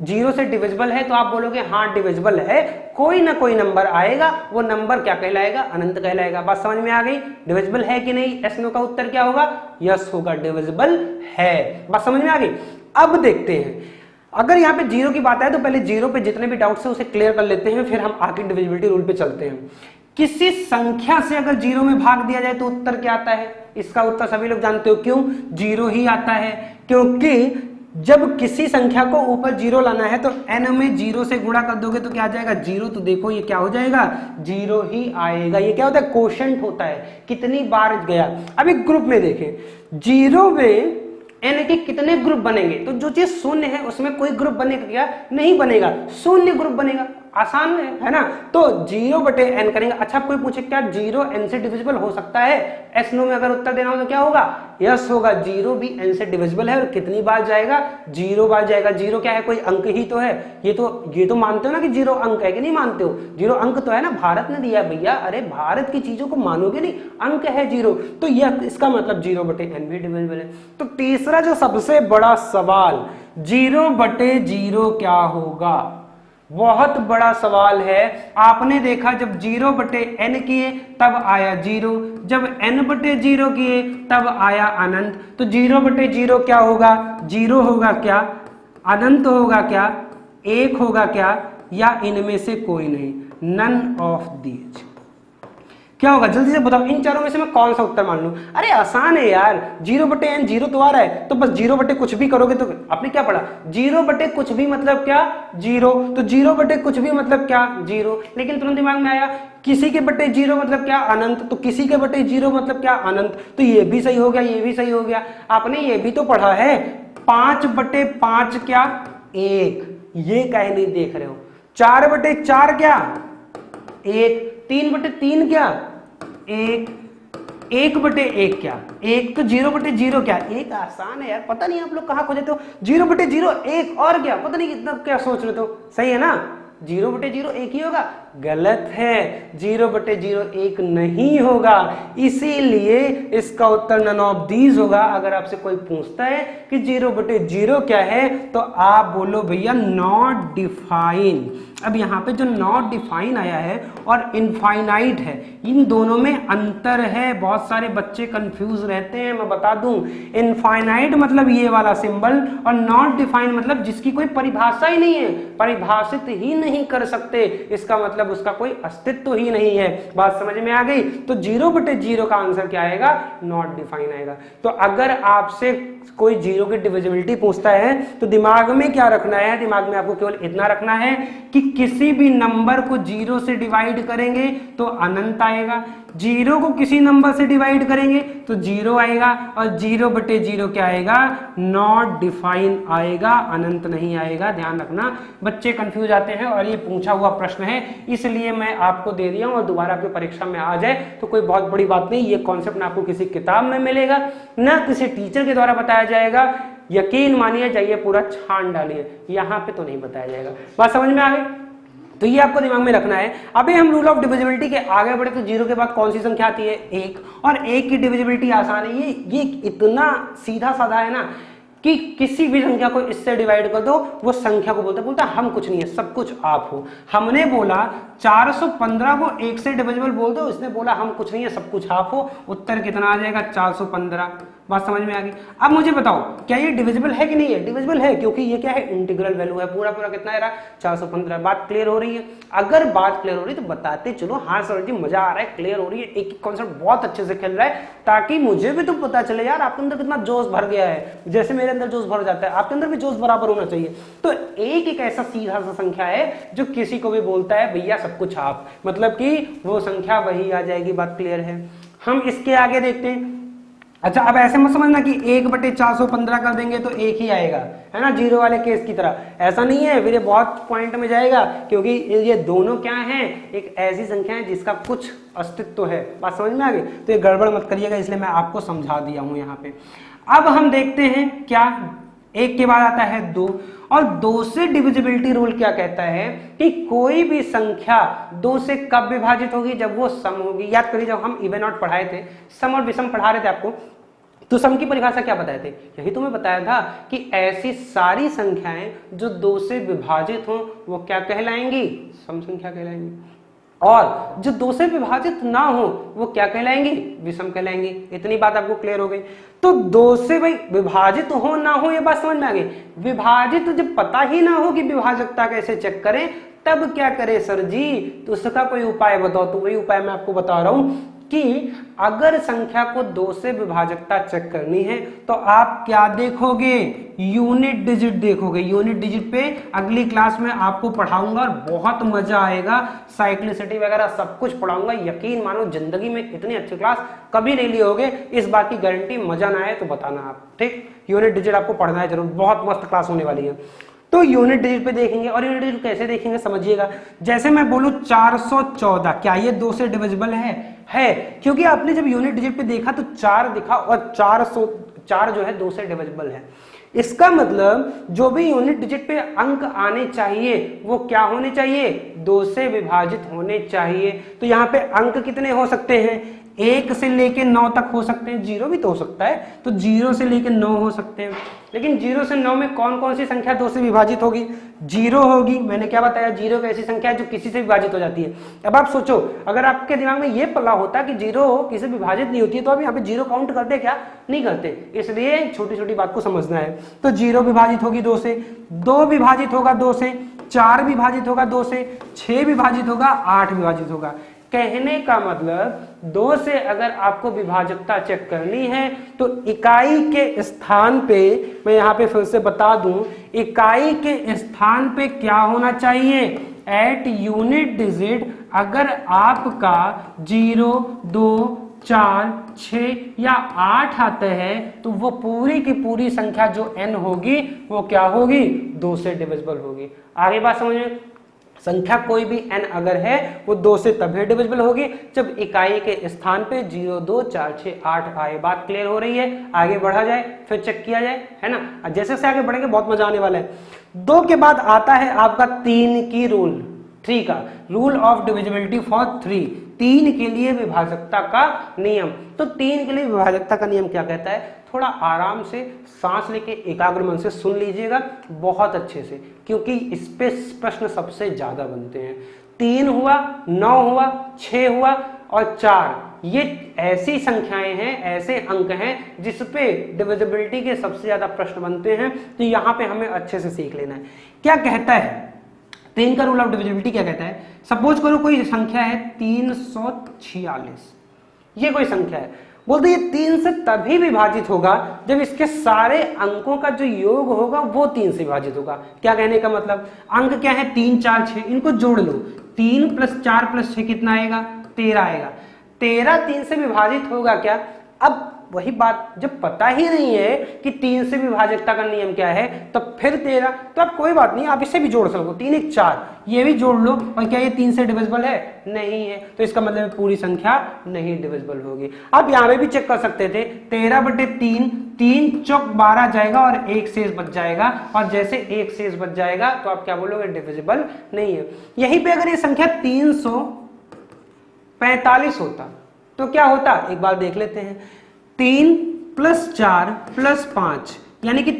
0 से डिविजिबल है, तो आप बोलोगे हाँ डिविजिबल है। कोई ना कोई नंबर आएगा, वो नंबर क्या कहलाएगा, अनंत कहलाएगा। बात समझ में आ गई। डिविजिबल है कि नहीं, यस नो का उत्तर क्या होगा, यस होगा, डिविजिबल है। बात समझ में आ गई। अब देखते हैं, अगर यहाँ पे जीरो की बात है तो पहले जीरो पे जितने भी डाउट्स है उसे क्लियर कर लेते हैं, फिर हम आगे डिविजिबिलिटी रूल पे चलते हैं। किसी संख्या से अगर जीरो में भाग दिया जाए तो उत्तर क्या आता है? इसका उत्तर सभी लोग जानते हो, क्यों? जीरो ही आता है, क्योंकि जब किसी संख्या को ऊपर जीरो लाना है तो n में जीरो से गुणा कर दोगे तो क्या आ जाएगा? जीरो। तो देखो ये क्या हो जाएगा? जीरो ही आएगा। ये क्या होता है? कोशेंट होता है, कितनी बार गया। अब एक ग्रुप में देखें, जीरो में n के कितने ग्रुप बनेंगे? तो जो चीज शून्य है उसमें कोई ग्रुप बनेगा क्या? नहीं बनेगा, शून्य ग्रुप बनेगा। आसान है ना? तो जीरो बटे n करेंगे। अच्छा, कोई पूछे क्या जीरो n से डिविजिबल हो सकता है? एस नो में अगर उत्तर देना हो तो क्या होगा? यस होगा, जीरो भी n से डिविजिबल है। और कितनी बार जाएगा? जीरो बार जाएगा। जीरो क्या है? कोई अंक ही तो है। ये तो मानते हो ना कि जीरो अंक है, कि नहीं मानते हो? जीरो अंक तो है ना, भारत ने दिया भैया। अरे भारत की चीजों को मानोगे नहीं, अंक है जीरो, तो यह इसका मतलब जीरो बटे n भी डिविजिबल है। तो तीसरा जो सबसे बड़ा सवाल, जीरो बटे जीरो क्या होगा? बहुत बड़ा सवाल है। आपने देखा जब जीरो बटे n किए तब आया जीरो, जब n बटे जीरो किए तब आया अनंत। तो जीरो बटे जीरो क्या होगा? जीरो होगा क्या? अनंत होगा क्या? एक होगा क्या? या इनमें से कोई नहीं? None of these. क्या होगा? जल्दी से बताओ, इन चारों में से मैं कौन सा उत्तर मान लूं? अरे आसान है यार, जीरो बटे n, जीरो तो आ रहा है, तो बस जीरो बटे कुछ भी करोगे। तो आपने क्या पढ़ा? जीरो बटे कुछ भी मतलब क्या? जीरो। तो जीरो बटे कुछ भी मतलब क्या? जीरो। लेकिन तुरंत दिमाग में आया किसी के बटे जीरो मतलब क्या? अनंत। तो किसी के बटे जीरो मतलब क्या? अनंत। तो ये भी सही हो गया, ये भी सही हो गया। आपने ये भी तो पढ़ा है, 5 बटे 5 क्या? 1। ये कहीं नहीं देख रहे हो। 4 बटे 4 क्या? 1। 3 बटे 3 क्या? 1। 1 बटे 1 क्या? 1। तो जीरो बटे जीरो क्या? 1। आसान है यार, पता नहीं आप लोग कहाँ खो जाते हो। जीरो बटे जीरो 1 और क्या? पता नहीं कितना क्या सोच रहे हो। सही है ना? जीरो बटे जीरो 1 ही होगा। गलत है, जीरो बटे जीरो 1 नहीं होगा। इसीलिए इसका उत्तर नन ऑफ दीज होगा। अगर आपसे कोई पूछता है कि जीरो बटे जीरो क्या है तो आप बोलो भैया नॉट डिफाइन। अब यहाँ पे जो नॉट डिफाइन आया है और इनफाइनाइट है, इन दोनों में अंतर है। बहुत सारे बच्चे कंफ्यूज रहते हैं, मैं बता दूं। इनफाइनाइट मतलब ये वाला सिंबल, और नॉट डिफाइन मतलब जिसकी कोई परिभाषा ही नहीं है, परिभाषित ही नहीं कर सकते, इसका मतलब उसका कोई अस्तित्व ही नहीं है। बात समझ में आ गई? तो जीरो बटे जीरो का आंसर क्या आएगा? नॉट डिफाइन आएगा। तो अगर आपसे कोई जीरो की डिविजिबिलिटी पूछता है तो दिमाग में क्या रखना है? दिमाग में आपको केवल इतना रखना है कि किसी भी नंबर को जीरो से डिवाइड करेंगे तो अनंत आएगा, जीरो को किसी नंबर से डिवाइड करेंगे तो जीरो आएगा, और जीरो बटे जीरो क्या आएगा? नॉट डिफाइन आएगा, अनंत नहीं आएगा। ध्यान रखना, बच्चे कंफ्यूज आते हैं और ये पूछा हुआ प्रश्न है, इसलिए मैं आपको दे दिया हूं। और दोबारा आपकी परीक्षा में आ जाए तो कोई बहुत बड़ी बात नहीं। ये कॉन्सेप्ट ना आपको किसी किताब में मिलेगा, ना किसी टीचर के द्वारा बताया जाएगा। यकीन मानिए, जाइए पूरा छान डालिए, यहाँ पे तो नहीं बताया जाएगा। बात समझ में आ गई? तो ये आपको दिमाग में रखना है। अभी हम रूल ऑफ डिविजिबिलिटी के आगे बढ़े तो जीरो के बाद कौन सी संख्या आती है? 1। और 1 की डिविजिबिलिटी आसान है। ये इतना सीधा साधा है ना कि किसी भी संख्या को इससे डिवाइड कर दो, वो संख्या को बोलता हम कुछ नहीं है, सब कुछ आप हो। हमने बोला 415 को 1 से डिविजिबल बोल दो, इसने बोला हम कुछ नहीं है, सब कुछ आप हो। उत्तर कितना आ जाएगा? 415। बात समझ में आ गई? अब मुझे बताओ, क्या ये डिविजिबल है कि नहीं है? डिविजिबल है, क्योंकि ये क्या है? इंटीग्रल वैल्यू है। पूरा पूरा कितना है? 415। बात क्लियर हो रही है? अगर बात क्लियर हो रही है तो बताते चलो। हाँ सर जी, मजा आ रहा है, क्लियर हो रही है, एक कॉन्सेप्ट बहुत अच्छे से खेल रहा है, ताकि मुझे भी तो पता चले यार आपके अंदर कितना जोश भर गया है। जैसे मेरे अंदर जोश भर जाता है, आपके अंदर भी जोश बराबर होना चाहिए। तो एक ऐसा सीधा सा संख्या है जो किसी को भी बोलता है भैया सब कुछ आप, मतलब कि वो संख्या वही आ जाएगी। बात क्लियर है? हम इसके आगे देखते हैं। अच्छा, अब ऐसे मत समझना कि 1 बटे 415 कर देंगे तो 1 ही आएगा, है ना, जीरो वाले केस की तरह। ऐसा नहीं है, फिर ये बहुत पॉइंट में जाएगा, क्योंकि ये दोनों क्या हैं? एक ऐसी संख्या है जिसका कुछ अस्तित्व है। बात समझ में आ गई? तो ये गड़बड़ मत करिएगा, इसलिए मैं आपको समझा दिया हूं यहाँ पे। अब हम देखते हैं क्या 1 के बाद आता है 2, और 2 से डिविजिबिलिटी रूल क्या कहता है कि कोई भी संख्या 2 से कब विभाजित होगी? जब वो सम होगी। याद करिए, जब हम इवन ऑड पढ़ाए थे, सम और विषम पढ़ा रहे थे आपको, तो सम की परिभाषा क्या बताए थे? यही तुम्हें बताया था कि ऐसी सारी संख्याएं जो 2 से विभाजित हों वो क्या कहलाएंगी? सम संख्या कहलाएंगी। और जो 2 से विभाजित ना हो वो क्या कहलाएंगे, विषम कहलाएंगे। इतनी बात आपको क्लियर हो गई। तो 2 से भाई विभाजित हो ना हो ये बात समझ में आ गई। विभाजित जब पता ही ना हो कि विभाजकता कैसे चेक करें तब क्या करें सर जी, तो उसका कोई उपाय बताओ। तो वही उपाय मैं आपको बता रहा हूं कि अगर संख्या को 2 से विभाजकता चेक करनी है तो आप क्या देखोगे, यूनिट डिजिट देखोगे। यूनिट डिजिट पे अगली क्लास में आपको पढ़ाऊंगा और बहुत मजा आएगा, साइक्लिसिटी वगैरह सब कुछ पढ़ाऊंगा। यकीन मानो जिंदगी में इतनी अच्छी क्लास कभी नहीं लिए होगे, इस बात की गारंटी। मजा ना आए तो बताना आप, ठीक। यूनिट डिजिट आपको पढ़ना है जरूर, बहुत मस्त क्लास होने वाली है। तो यूनिट डिजिट पे देखेंगे, और यूनिट डिजिट कैसे देखेंगे समझिएगा। जैसे मैं बोलूं 414, क्या ये 2 से डिविजिबल है, क्योंकि आपने जब यूनिट डिजिट पे देखा तो 4 दिखा और 404 जो है 2 से डिविजिबल है। इसका मतलब जो भी यूनिट डिजिट पे अंक आने चाहिए वो क्या होने चाहिए, 2 से विभाजित होने चाहिए। तो यहाँ पे अंक कितने हो सकते हैं, 1 से लेके 9 तक हो सकते हैं, 0 भी तो हो सकता है, तो 0 से लेके 9 हो सकते हैं। लेकिन 0 से 9 में कौन कौन सी संख्या 2 से विभाजित होगी, 0 होगी। मैंने क्या बताया, 0 एक ऐसी संख्या है जो किसी से विभाजित हो जाती है। अब आप सोचो, अगर आपके दिमाग में ये पल्ला होता कि 0 किसी से विभाजित नहीं होती है तो अब यहाँ पे 0 काउंट करते क्या, नहीं करते। इसलिए छोटी छोटी बात को समझना है। तो 0 विभाजित होगी 2 से, 2 विभाजित होगा 2 से, 4 विभाजित होगा 2 से, 6 विभाजित होगा, 8 विभाजित होगा। कहने का मतलब 2 से अगर आपको विभाजकता चेक करनी है तो इकाई के स्थान पे, मैं यहाँ पे फिर से बता दूं, इकाई के स्थान पे क्या होना चाहिए, एट यूनिट डिजिट अगर आपका 0, 2, 4, 6 या 8 आता है तो वो पूरी की पूरी संख्या जो n होगी वो क्या होगी, 2 से डिविजिबल होगी। आगे बात समझ में। संख्या कोई भी n अगर है वो 2 से तभी डिविजिबल होगी जब इकाई के स्थान पे 0, 2, 4, 6, 8 आए। बात क्लियर हो रही है, आगे बढ़ा जाए फिर चेक किया जाए, है ना। जैसे से आगे बढ़ेंगे बहुत मजा आने वाला है। 2 के बाद आता है आपका 3 की रूल, 3 का रूल ऑफ डिविजिबिलिटी फॉर 3, 3 के लिए विभाजकता का नियम। तो 3 के लिए विभाजकता का नियम क्या कहता है, थोड़ा आराम से सांस लेके एकाग्र मन से सुन लीजिएगा बहुत अच्छे से, क्योंकि इस पे प्रश्न सबसे ज्यादा बनते हैं। 3 हुआ, 9 हुआ, 6 हुआ और 4, ये ऐसी संख्याएं हैं, ऐसे अंक हैं जिस पे डिविजिबिलिटी के सबसे ज्यादा प्रश्न बनते हैं। तो यहाँ पे हमें अच्छे से सीख लेना है। क्या कहता है 3 का रूल ऑफ डिविजिबिलिटी, क्या कहता है। सपोज करो कोई संख्या है 346, ये कोई संख्या है, बोलते ये 3 से तभी विभाजित होगा जब इसके सारे अंकों का जो योग होगा वो 3 से विभाजित होगा। क्या कहने का मतलब, अंक क्या है 3, 4, 6, इनको जोड़ लो, 3 + 4 + 6 कितना आएगा, 13 आएगा। 13 3 से विभाजित होगा क्या। अब वही बात, जब पता ही नहीं है कि 3 से विभाजकता का नियम क्या है तो फिर 13, तो अब कोई बात नहीं, आप इसे भी जोड़ सको, 3 1 4, ये भी जोड़ लो। और क्या ये 3 से डिविजिबल है, नहीं है, तो इसका मतलब पूरी संख्या नहीं डिविजिबल होगी। आप यहाँ पे भी चेक कर सकते थे, 13/3, 3 चौक 12 जाएगा और 1 शेष बच जाएगा, और जैसे 1 शेष बच जाएगा तो आप क्या बोलोगे, डिविजिबल नहीं है। यहीं पे अगर ये संख्या 345 होता तो क्या होता, एक बार देख लेते हैं। 3 + 4 + 5 यानी कि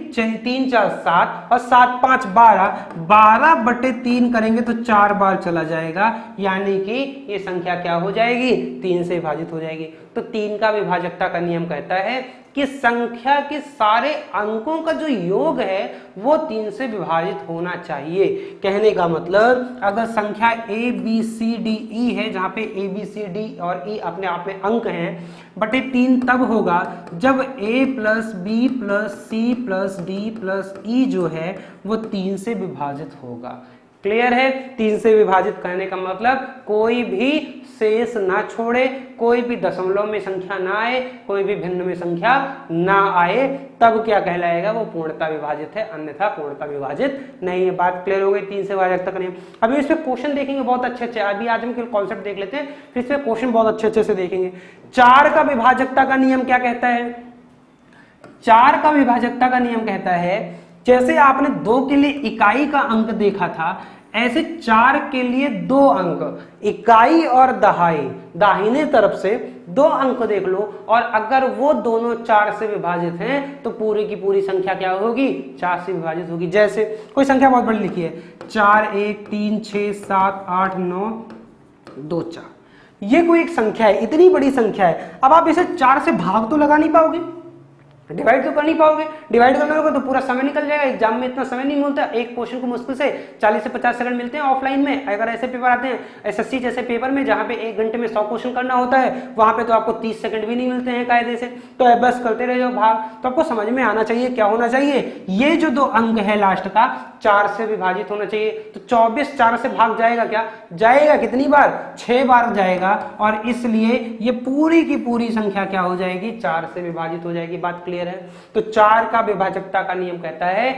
3 4 7 और 7 5 12, 12/3 करेंगे तो 4 बार चला जाएगा, यानी कि ये संख्या क्या हो जाएगी, 3 से विभाजित हो जाएगी। तो 3 का विभाजकता का नियम कहता है कि संख्या के सारे अंकों का जो योग है वो 3 से विभाजित होना चाहिए। कहने का मतलब अगर संख्या A B C D E है, जहां पे A B C D और E अपने आप में अंक हैं, बटे 3 तब होगा जब A + B + C + D + E जो है वो 3 से विभाजित होगा। क्लियर है। 3 से विभाजित करने का मतलब कोई भी शेष ना छोड़े, कोई भी दशमलव में संख्या ना आए, कोई भी भिन्न में संख्या ना आए, तब क्या कहलाएगा, वो पूर्णता विभाजित है, अन्यथा पूर्णता विभाजित नहीं है। बात क्लियर हो गई 3 से विभाजकता का नियम। अभी इस पे क्वेश्चन देखेंगे बहुत अच्छे अच्छे। अभी आज हम कॉन्सेप्ट देख लेते हैं, फिर इस पे क्वेश्चन बहुत अच्छे अच्छे से देखेंगे। 4 का विभाजकता का नियम क्या कहता है, 4 का विभाजकता का नियम कहता है, जैसे आपने 2 के लिए इकाई का अंक देखा था, ऐसे 4 के लिए 2 अंक, इकाई और दहाई, दाहिने तरफ से 2 अंक देख लो, और अगर वो दोनों 4 से विभाजित हैं तो पूरी की पूरी संख्या क्या होगी, 4 से विभाजित होगी। जैसे कोई संख्या बहुत बड़ी लिखी है, 4 1 3 6 7 8 9 2 4। ये कोई एक संख्या है, इतनी बड़ी संख्या है। अब आप इसे 4 से भाग तो लगा नहीं पाओगे, डिवाइड तो कर नहीं पाओगे। डिवाइड करना होगा तो पूरा समय निकल जाएगा। एग्जाम में इतना समय नहीं मिलता, एक क्वेश्चन को मुश्किल से 40 से 50 सेकंड मिलते हैं ऑफलाइन में। अगर ऐसे पेपर आते हैं एसएससी जैसे पेपर में जहां पे 1 घंटे में 100 क्वेश्चन करना होता है, वहां पे तो आपको 30 सेकंड भी नहीं मिलते हैं कायदे से। तो बस करते रहे जाओ भाग। तो आपको समझ में आना चाहिए क्या होना चाहिए, ये जो 2 अंक है लास्ट का 4 से विभाजित होना चाहिए। तो 24 4 से भाग जाएगा क्या, जाएगा कितनी बार, 6 बार जाएगा। और इसलिए ये पूरी की पूरी संख्या क्या हो जाएगी, 4 से विभाजित हो जाएगी। बात क्लियर है। तो 4 का विभाजकता का नियम कहता है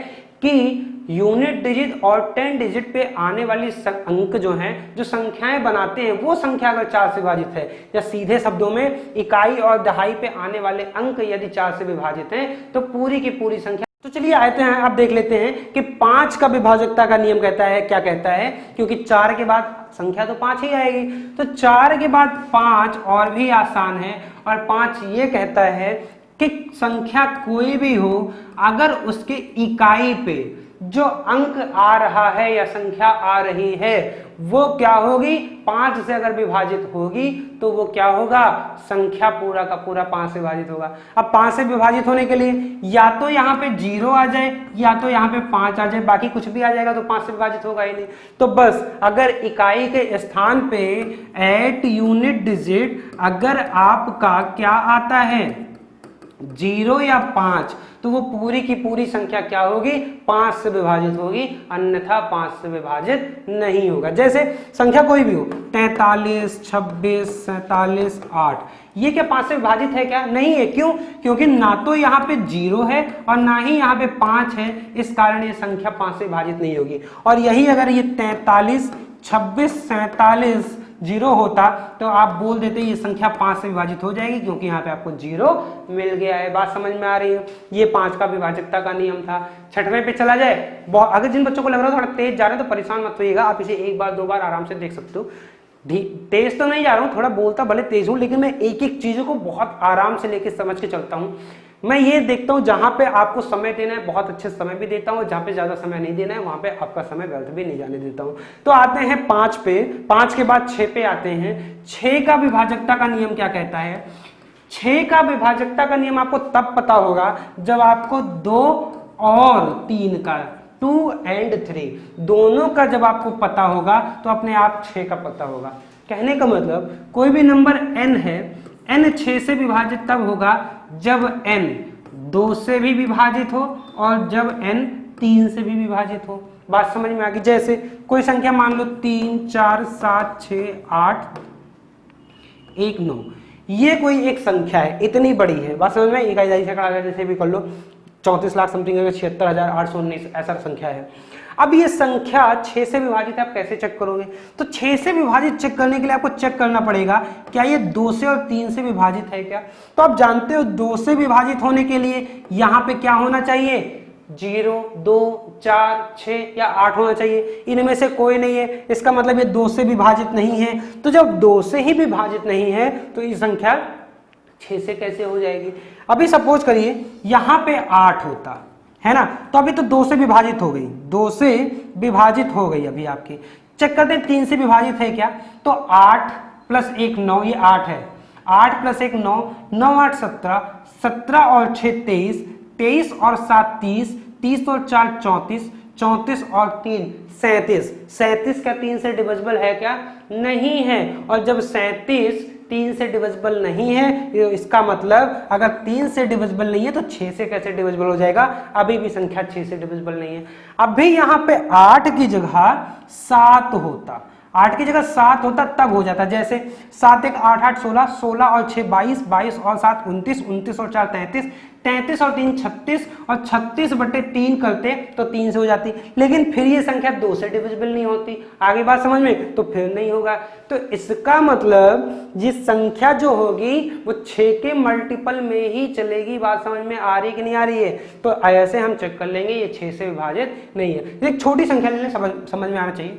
कि यूनिट डिजिट और 10 डिजिट पे आने वाली अंक जो हैं, जो संख्याएं बनाते हैं, वो संख्या अगर 4 से विभाजित है, या सीधे शब्दों में इकाई और दहाई पे आने वाले अंक यदि 4 से विभाजित हैं, तो पूरी की पूरी संख्या। तो चलिए आते हैं, अब देख लेते हैं कि 5 का विभाजकता का नियम कहता है, क्या कहता है, क्योंकि 4 के बाद संख्या तो 5 ही आएगी। तो 4 के बाद 5 और भी आसान है, और 5 ये कहता है कि संख्या कोई भी हो, अगर उसके इकाई पे जो अंक आ रहा है या संख्या आ रही है वो क्या होगी, 5 से अगर विभाजित होगी तो वो क्या होगा, संख्या पूरा का पूरा 5 से विभाजित होगा। अब 5 से विभाजित होने के लिए या तो यहाँ पे 0 आ जाए या तो यहाँ पे 5 आ जाए, बाकी कुछ भी आ जाएगा तो 5 से विभाजित होगा ही नहीं। तो बस अगर इकाई के स्थान पे एट यूनिट डिजिट अगर आपका क्या आता है 0 या 5, तो वो पूरी की पूरी संख्या क्या होगी, 5 से विभाजित होगी, अन्यथा 5 से विभाजित नहीं होगा। जैसे संख्या कोई भी हो, 43, 26, 47, 8, ये क्या 5 से विभाजित है क्या, नहीं है। क्यों, क्योंकि ना तो यहाँ पे 0 है और ना ही यहाँ पे 5 है, इस कारण ये संख्या 5 से विभाजित नहीं होगी। और यही अगर ये 43, 26, 47 0 होता तो आप बोल देते ये संख्या 5 से विभाजित हो जाएगी, क्योंकि यहाँ पे आपको 0 मिल गया है। बात समझ में आ रही है। ये 5 का विभाजकता का नियम था। 6वें पे चला जाए। अगर जिन बच्चों को लग रहा है थोड़ा तेज जा रहे हैं तो परेशान मत होइएगा, आप इसे 1 बार 2 बार आराम से देख सकते हो। तेज तो नहीं जा रहा हूँ, थोड़ा बोलता भले तेज हूँ, लेकिन मैं एक एक चीजों को बहुत आराम से लेके समझ के चलता हूँ। मैं ये देखता हूँ जहां पे आपको समय देना है बहुत अच्छे समय भी देता हूँ, जहां पे ज्यादा समय नहीं देना है वहां पे आपका समय व्यर्थ भी नहीं जाने देता हूँ। तो आते हैं 5 पे, 5 के बाद 6 पे आते हैं। 6 का विभाजकता का नियम क्या कहता है, 6 का विभाजकता का नियम आपको तब पता होगा जब आपको 2 और 3 का 2 और 3 दोनों का जब आपको पता होगा तो अपने आप 6 का पता होगा। कहने का मतलब कोई भी नंबर n है, n 6 से विभाजित तब होगा जब n 2 से भी विभाजित हो और जब n 3 से भी विभाजित हो। बात समझ में आ गई। जैसे कोई संख्या मान लो 3, 4, 7, 6, 8, 1, 9, ये कोई एक संख्या है, इतनी बड़ी है। बात समझ में, इकाई से खड़ा जैसे भी कर लो, 34 लाख समथिंग 76,819 ऐसा संख्या है। अब ये संख्या 6 से विभाजित है, आप कैसे चेक करोगे, तो 6 से विभाजित चेक करने के लिए आपको चेक करना पड़ेगा क्या ये 2 से और 3 से विभाजित है क्या। तो आप जानते हो 2 से विभाजित होने के लिए यहाँ पे क्या होना चाहिए, 0, 2, 4, 6 या 8 होना चाहिए। इनमें से कोई नहीं है, इसका मतलब ये 2 से विभाजित नहीं है। तो जब 2 से ही विभाजित नहीं है तो ये संख्या 6 से कैसे हो जाएगी। अभी सपोज करिए यहाँ पे 8 होता है ना, तो अभी तो 2 से विभाजित हो गई, 2 से विभाजित हो गई। अभी आपकी चेक करते हैं 3 से विभाजित है क्या, तो 8 + 1 9, ये 8 है, 8 + 1 9, 9 8 17, 17 और 6 23, 23 और 7 30, 30 और 4 34, 34 और 3 37, 37 क्या 3 से डिविजिबल है क्या, नहीं है। और जब 37 3 से डिविजिबल नहीं है, इसका मतलब अगर 3 से डिविजिबल नहीं है तो 6 से कैसे डिविजिबल हो जाएगा, अभी भी संख्या 6 से डिविजिबल नहीं है। अभी यहाँ पे 8 की जगह 7 होता, 8 की जगह 7 होता तब हो जाता। जैसे 7 1 8 8 16, 16 और 6 22, 22 और 7 29, 29 और 4 33, 33 और 3 36 और 36/3 करते तो 3 से हो जाती। लेकिन फिर ये संख्या 2 से डिविजिबल नहीं होती। आगे बात समझ में, तो फिर नहीं होगा। तो इसका मतलब जिस संख्या जो होगी वो 6 के मल्टीपल में ही चलेगी। बात समझ में आ रही कि नहीं आ रही है। तो ऐसे हम चेक कर लेंगे ये 6 से विभाजित नहीं है। एक छोटी संख्या ले लें, समझ में आना चाहिए।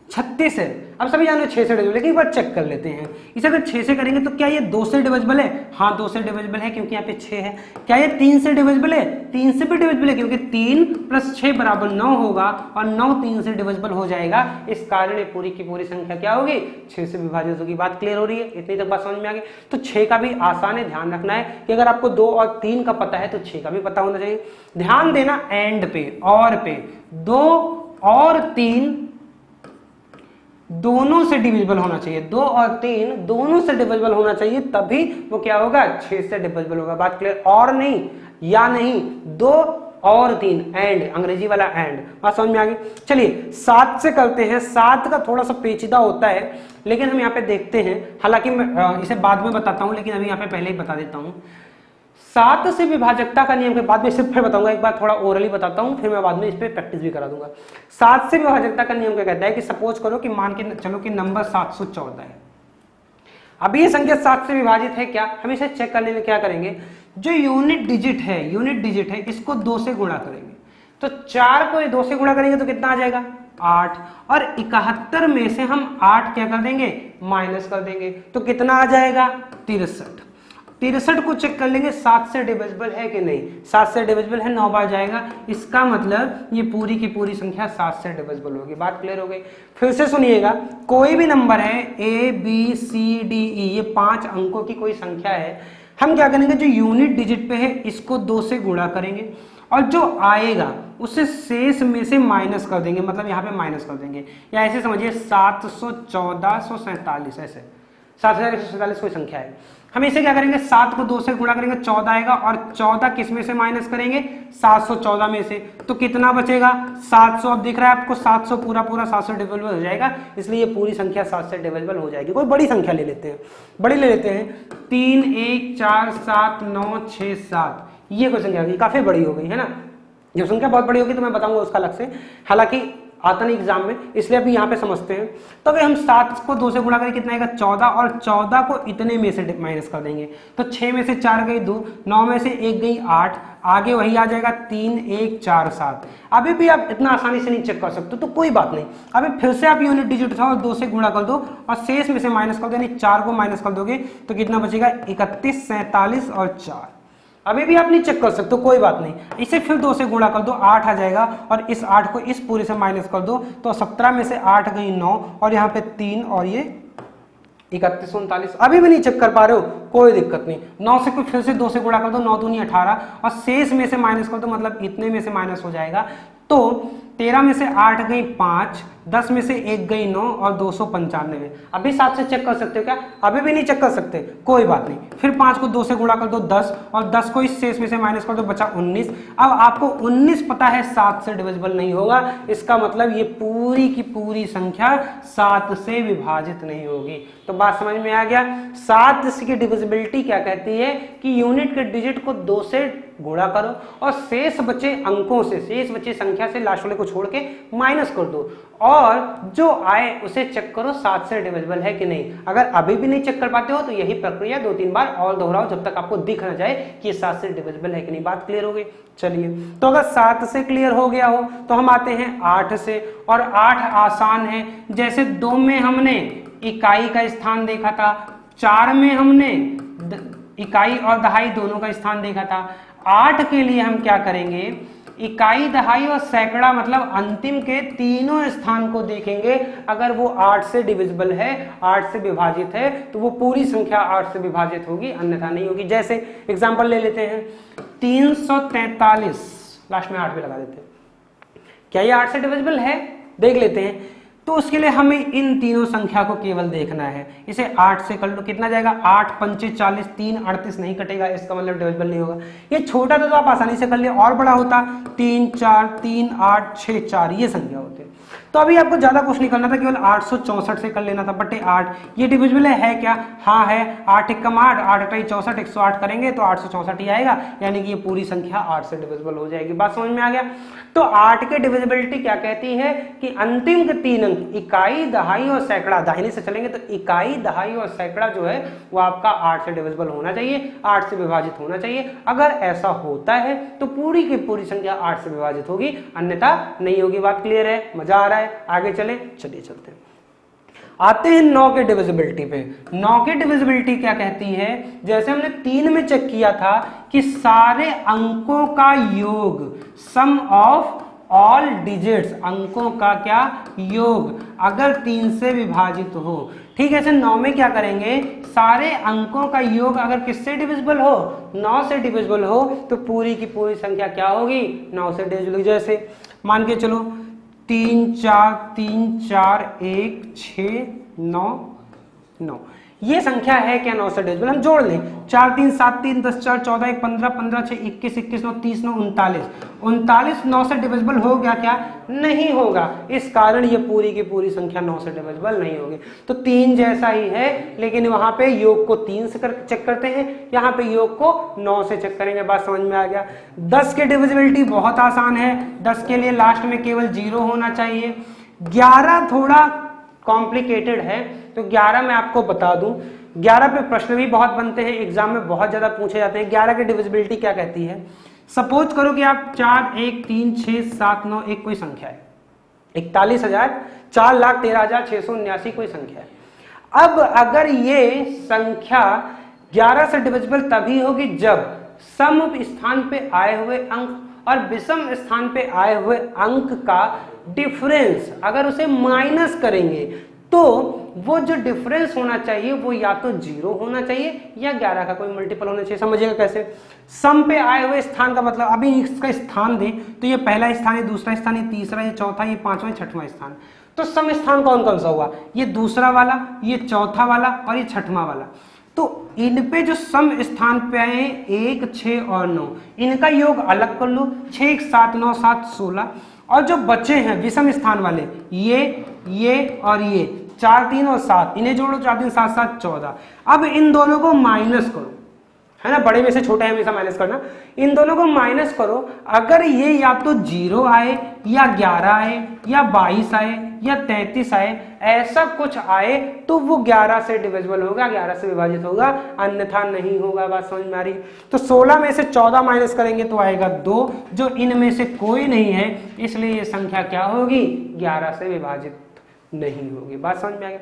36 है। अब सभी जानो 6 से डिविजिबल, लेकिन एक बार चेक कर लेते हैं इसे। अगर 6 से करेंगे तो क्या ये 2 से डिविजिबल है? हाँ 2 से डिविजिबल है क्योंकि यहाँ पे 6 है। क्या ये 3 से डिविजिबल है? 3 से भी डिविजिबल है क्योंकि 3 + 6 = 9 होगा और 9 3 से डिविजिबल हो जाएगा। इस कारण ये पूरी की पूरी संख्या क्या होगी? 6 से विभाजित होगी। बात क्लियर हो रही है? इतनी तक बात समझ में आ गई? तो 6 का भी आसान है, ध्यान रखना है कि अगर आपको 2 और 3 का पता है तो 6 का भी पता होना चाहिए। ध्यान देना एंड पे, और पे 2 और 3 दोनों से डिविजिबल होना चाहिए। 2 और 3 दोनों से डिविजिबल होना चाहिए, तभी वो क्या होगा? 6 से डिविजिबल होगा। बात क्लियर? और नहीं या नहीं, 2 और 3 एंड, अंग्रेजी वाला एंड। बात समझ में आ गई? चलिए 7 से करते हैं। 7 का थोड़ा सा पेचीदा होता है, लेकिन हम यहाँ पे देखते हैं। हालांकि मैं इसे बाद में बताता हूँ, लेकिन अभी यहाँ पे पहले ही बता देता हूँ। 7 से विभाजकता का नियम के बाद में सिर्फ फिर बताऊंगा, एक बार थोड़ा ओरली बताता हूँ, फिर मैं बाद में इस पे प्रैक्टिस भी करा दूंगा। 7 से विभाजकता का नियम क्या कहता है कि सपोज करो कि मान के चलो कि नंबर 714 है। अब ये संख्या 7 से विभाजित है क्या? हम इसे चेक करने में क्या करेंगे? जो यूनिट डिजिट है इसको 2 से गुणा करेंगे। तो 4 को 2 से गुणा करेंगे तो कितना आ जाएगा? 8। और 71 में से हम 8 क्या कर देंगे? माइनस कर देंगे। तो कितना आ जाएगा? 63। 63 को चेक कर लेंगे 7 से डिविजिबल है कि नहीं। 7 से डिविजिबल है, 9 बार जाएगा। इसका मतलब ये पूरी की पूरी संख्या 7 से डिविजिबल होगी। बात क्लियर हो गई? फिर से सुनिएगा, कोई भी नंबर है A B C D E, ये 5 अंकों की कोई संख्या है, हम क्या करेंगे? जो यूनिट डिजिट पे है इसको 2 से गुणा करेंगे और जो आएगा उसे शेष में से माइनस कर देंगे, मतलब यहाँ पे माइनस कर देंगे। या ऐसे समझिए 714 ऐसे 7147 कोई संख्या है। हम इसे क्या करेंगे? 7 को 2 से गुणा करेंगे, 14 आएगा और 14 किस में से माइनस करेंगे? 714 में से। तो कितना बचेगा? 700। अब दिख रहा है आपको 700 पूरा 700 डिविजिबल हो जाएगा, इसलिए ये पूरी संख्या 7 से डिविजिबल हो जाएगी। कोई बड़ी संख्या ले लेते हैं, बड़ी ले लेते हैं। 3 1 4 7 9 6 7, ये कोई संख्या होगी, काफी बड़ी हो गई है ना। जब संख्या बहुत बड़ी होगी तो मैं बताऊंगा उसका अलग से, हालांकि आता नहीं एग्जाम में, इसलिए अभी यहाँ पे समझते हैं। तो अगर हम 7 को 2 से गुणा करें कितना आएगा? 14, और 14 को इतने में से माइनस कर देंगे। तो 6 में से 4 गई 2, 9 में से 1 गई 8, आगे वही आ जाएगा 3 1 4 7। अभी भी आप इतना आसानी से नहीं चेक कर सकते तो कोई बात नहीं, अभी फिर से आप यूनिट डिजिट उठाओ और 2 से गुणा कर दो और शेष में से माइनस कर दो, यानी 4 को माइनस कर दोगे तो कितना बचेगा? 31 47 और 4। अभी भी आप नहीं चेक कर सकते, कोई बात नहीं। इसे फिर 2 से गुणा कर दो, 8 आ जाएगा और इस 8 को इस पूरे से माइनस कर दो, तो 17 में से 8 गई 9 और यहाँ पे 3 और ये 31 39। अभी भी नहीं चेक कर पा रहे हो, कोई दिक्कत नहीं। 9 से फिर से 2 से गुणा कर दो, 9 दूनी 18 और शेष में से माइनस कर दो, मतलब इतने में से माइनस हो जाएगा। तो 13 में से 8 गई 5, 10 में से 1 गई 9 और 295। अभी 7 से चेक कर सकते हो क्या? अभी भी नहीं चेक कर सकते, कोई बात नहीं। फिर 5 को 2 से गुणा कर दो 10 और 10 को इस शेष में से माइनस कर दो, बचा 19। अब आपको 19 पता है 7 से डिविजिबल नहीं होगा, इसका मतलब ये पूरी की पूरी संख्या 7 से विभाजित नहीं होगी। तो बात समझ में आ गया? 7 की डिविजिबिलिटी क्या कहती है कि यूनिट के डिजिट को 2 से गुणा करो और शेष बचे अंकों से, शेष बचे संख्या से लास्ट वाले को छोड़ के माइनस कर दो और जो आए उसे चेक करो 7 से डिविजिबल है कि नहीं। अगर अभी भी नहीं चेक कर पाते हो तो यही प्रक्रिया 2-3 बार और दोहराओ जब तक आपको दिख ना जाए कि 7 से डिविजिबल है कि नहीं। बात क्लियर हो गई? चलिए, तो अगर 7 से क्लियर हो गया हो तो हम आते हैं 8 से, और 8 आसान है। जैसे 2 में हमने इकाई का स्थान देखा था, 4 में हमने इकाई और दहाई दोनों का स्थान देखा था। 8 के लिए हम क्या करेंगे? इकाई दहाई और सैकड़ा मतलब अंतिम के तीनों स्थान को देखेंगे। अगर वो 8 से डिविजिबल है, 8 से विभाजित है, तो वो पूरी संख्या 8 से विभाजित होगी, अन्यथा नहीं होगी। जैसे एग्जांपल ले लेते हैं 343, लास्ट में 8 भी लगा देते हैं। क्या ये 8 से डिविजिबल है? देख लेते हैं। तो उसके लिए हमें इन तीनों संख्या को केवल देखना है। इसे 8 से कर लो, कितना जाएगा? 8 पंचे 40, 3 38 नहीं कटेगा, इसका मतलब डिविजिबल नहीं होगा। ये छोटा था तो आप आसानी से कर लिए, और बड़ा होता 3 4 3 8 6 4, ये संख्या होते हैं। तो अभी आपको ज्यादा कुछ नहीं करना था, केवल 864 से कर लेना था, बटे 8। ये डिविजिबल है क्या? हाँ है। 8 एकम 8, 8 अठाई 64, 108 करेंगे तो 864 ही आएगा, यानी कि ये पूरी संख्या 8 से डिविजिबल हो जाएगी। बात समझ में आ गया? तो 8 के डिविजिबिलिटी क्या कहती है कि अंतिम के 3 अंक अंक इकाई, दहाई और सैकड़ा, दाहिने से चलेंगे तो इकाई, दहाई और सैकड़ा जो है वो आपका 8 से डिविजिबल होना चाहिए, 8 से विभाजित होना चाहिए। अगर ऐसा होता है तो पूरी की पूरी संख्या 8 से विभाजित होगी, अन्यथा नहीं होगी। बात क्लियर है? मजा आ रहा है? आगे चलें, चलिए चलते हैं। आते हैं 9 के डिविजिबिलिटी पे। 9 की डिविजिबिलिटी क्या कहती है, जैसे हमने 3 में चेक किया था कि सारे अंकों का योग, सम ऑफ ऑल डिजिट्स, अंकों का क्या योग, अगर 3 से विभाजित हो। ठीक है, ऐसे 9 में क्या करेंगे, सारे अंकों का योग अगर किससे डिविजिबल हो, 9 से डिविजिबल हो, तो पूरी की पूरी संख्या क्या होगी, 9 से डिविजिबल होगी। जैसे मान के चलो 3 4 1 6 9 9, ये संख्या है क्या 9 से डिविजिबल? हम जोड़ लें, 4 3 7 3 10 4 14 1 15 15 6 21 21 9 30 9 39, 39 9 से डिविजिबल हो गया क्या? नहीं होगा। इस कारण ये पूरी की पूरी संख्या 9 से डिविजिबल नहीं होगी। तो 3 जैसा ही है, लेकिन वहां पे योग को 3 से चेक करते हैं, यहाँ पे योग को 9 से चेक करेंगे। बात समझ में आ गया? 10 के डिविजिबिलिटी बहुत आसान है, 10 के लिए लास्ट में केवल 0 होना चाहिए। 11 थोड़ा कॉम्प्लिकेटेड है, तो 11 मैं आपको बता दूं, 11 पे प्रश्न भी बहुत बनते हैं, एग्जाम में बहुत ज्यादा पूछे जाते हैं। 11 की डिविजिबिलिटी क्या कहती है, सपोज करो कि आप 4 1 3 6 7 9 एक कोई संख्या है, 41,000 4,13,679 कोई संख्या है। अब अगर ये संख्या 11 से डिविजिबल तभी होगी जब सम स्थान पे आए हुए अंक और विषम स्थान पे आए हुए अंक का डिफरेंस अगर उसे माइनस करेंगे, तो वो जो डिफरेंस होना चाहिए वो या तो 0 होना चाहिए या 11 का कोई मल्टीपल होना चाहिए। समझिएगा कैसे? सम पे आए हुए स्थान का मतलब, अभी इसका स्थान दें तो ये पहला स्थान, ये दूसरा स्थान, ये तीसरा, ये चौथा, ये पांचवा, ये छठवां स्थान। तो सम स्थान कौन कौन सा हुआ? ये दूसरा वाला, ये चौथा वाला और ये छठवां वाला। तो इन पे जो सम स्थान पे आए 1 6 और 9, इनका योग अलग कर लो, 6 1 7 9 7 16, और जो बचे हैं विषम स्थान वाले ये और ये 4 3 और 7, इन्हें जोड़ो, 4 3 7 7 14। अब इन दोनों को माइनस करो, है ना, बड़े में से छोटा है हमेशा माइनस करना। इन दोनों को माइनस करो, अगर ये या तो 0 आए या 11 आए या 22 आए या 33 आए, ऐसा कुछ आए तो वो 11 से डिविजिबल होगा, 11 से विभाजित होगा, अन्यथा नहीं होगा। बात समझ में आ रही? तो 16 में से 14 माइनस करेंगे तो आएगा 2, जो इनमें से कोई नहीं है, इसलिए ये संख्या क्या होगी, 11 से विभाजित नहीं होगी। बात समझ में आ गया?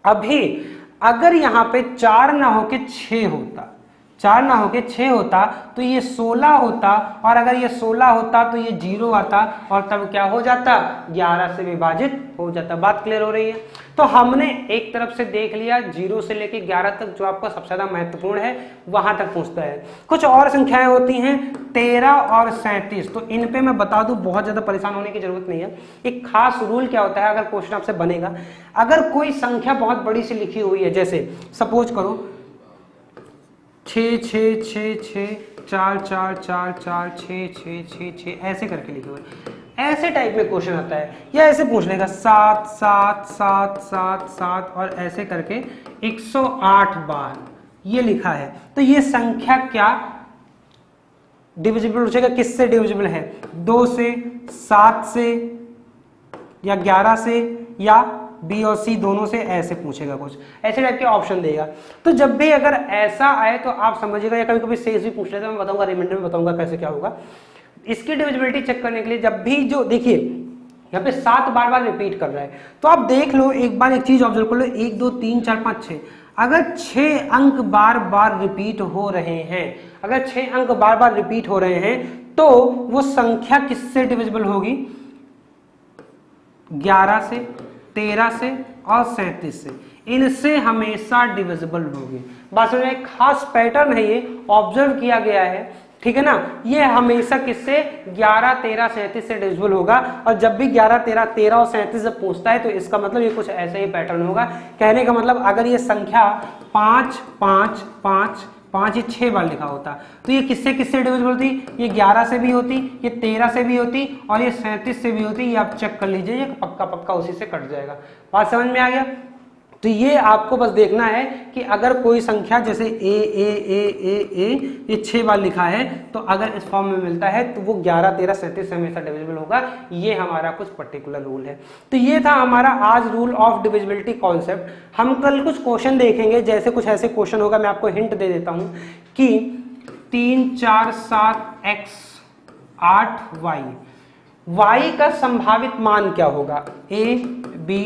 अभी अगर यहाँ पे 4 ना होके 6 होता, 4 ना होके 6 होता तो ये 16 होता, और अगर ये 16 होता तो ये 0 आता, और तब क्या हो जाता, 11 से विभाजित हो जाता। बात क्लियर हो रही है? तो हमने एक तरफ से देख लिया 0 से लेके 11 तक, जो आपका सबसे ज्यादा महत्वपूर्ण है वहां तक पहुंचता है। कुछ और संख्याएं होती हैं 13 और 37, तो इन पे मैं बता दूं बहुत ज्यादा परेशान होने की जरूरत नहीं है। एक खास रूल क्या होता है, अगर क्वेश्चन आपसे बनेगा, अगर कोई संख्या बहुत बड़ी सी लिखी हुई है, जैसे सपोज करो 6 6 6 6 4 4 4 4 6 6 6 6, ऐसे करके लिखे हुए, ऐसे टाइप में क्वेश्चन आता है। या ऐसे पूछ लेगा 7 7 7 7 7 और ऐसे करके 108 बार ये लिखा है, तो ये संख्या क्या डिविजिबल पूछेगा, किससे डिविजिबल है, 2 से, 7 से, या 11 से, या बी और सी दोनों से, ऐसे पूछेगा, कुछ ऐसे टाइप के ऑप्शन देगा। तो जब भी अगर ऐसा आए तो आप समझिएगा, या कभी कभी शेष भी पूछ लेते हैं, मैं बताऊंगा रिमाइंडर में बताऊंगा कैसे क्या होगा। इसकी डिविजिबिलिटी चेक करने के लिए जब भी, जो देखिए यहाँ पे 7 बार बार रिपीट कर रहा है, तो आप देख लो एक बार, एक चीज ऑब्जर्व कर लो, 1 2 3 4 5 6, अगर 6 अंक बार बार रिपीट हो रहे हैं, अगर 6 अंक बार बार रिपीट हो रहे हैं, तो वो संख्या किससे डिविजिबल होगी, 11 से, 13 से और 37 से, इनसे हमेशा डिविजिबल होगी। बात समझ में? एक खास पैटर्न है, ये ऑब्जर्व किया गया है, ठीक है ना। ये हमेशा किससे, 11 13 37 से डिविजिबल होगा, और जब भी 11 13 13 और 37 से पूछता है तो इसका मतलब ये कुछ ऐसा ही पैटर्न होगा। कहने का मतलब अगर ये संख्या 5 5 5 5 ये 6 बार लिखा होता, तो ये किससे किससे डिविजिबल होती, ये 11 से भी होती, ये 13 से भी होती, और ये 37 से भी होती। ये आप चेक कर लीजिए, ये पक्का पक्का उसी से कट जाएगा। बात समझ में आ गया? तो ये आपको बस देखना है कि अगर कोई संख्या जैसे ए ए ए ए ए ये 6 बार लिखा है तो अगर इस फॉर्म में मिलता है तो वो 11 13 37 से हमेशा डिविजिबल होगा। ये हमारा कुछ पर्टिकुलर रूल है। तो ये था हमारा आज रूल ऑफ डिविजिबिलिटी कॉन्सेप्ट। हम कल कुछ क्वेश्चन देखेंगे, जैसे कुछ ऐसे क्वेश्चन होगा, मैं आपको हिंट दे देता हूं कि 3 4 7 x 8 y, y का संभावित मान क्या होगा, a b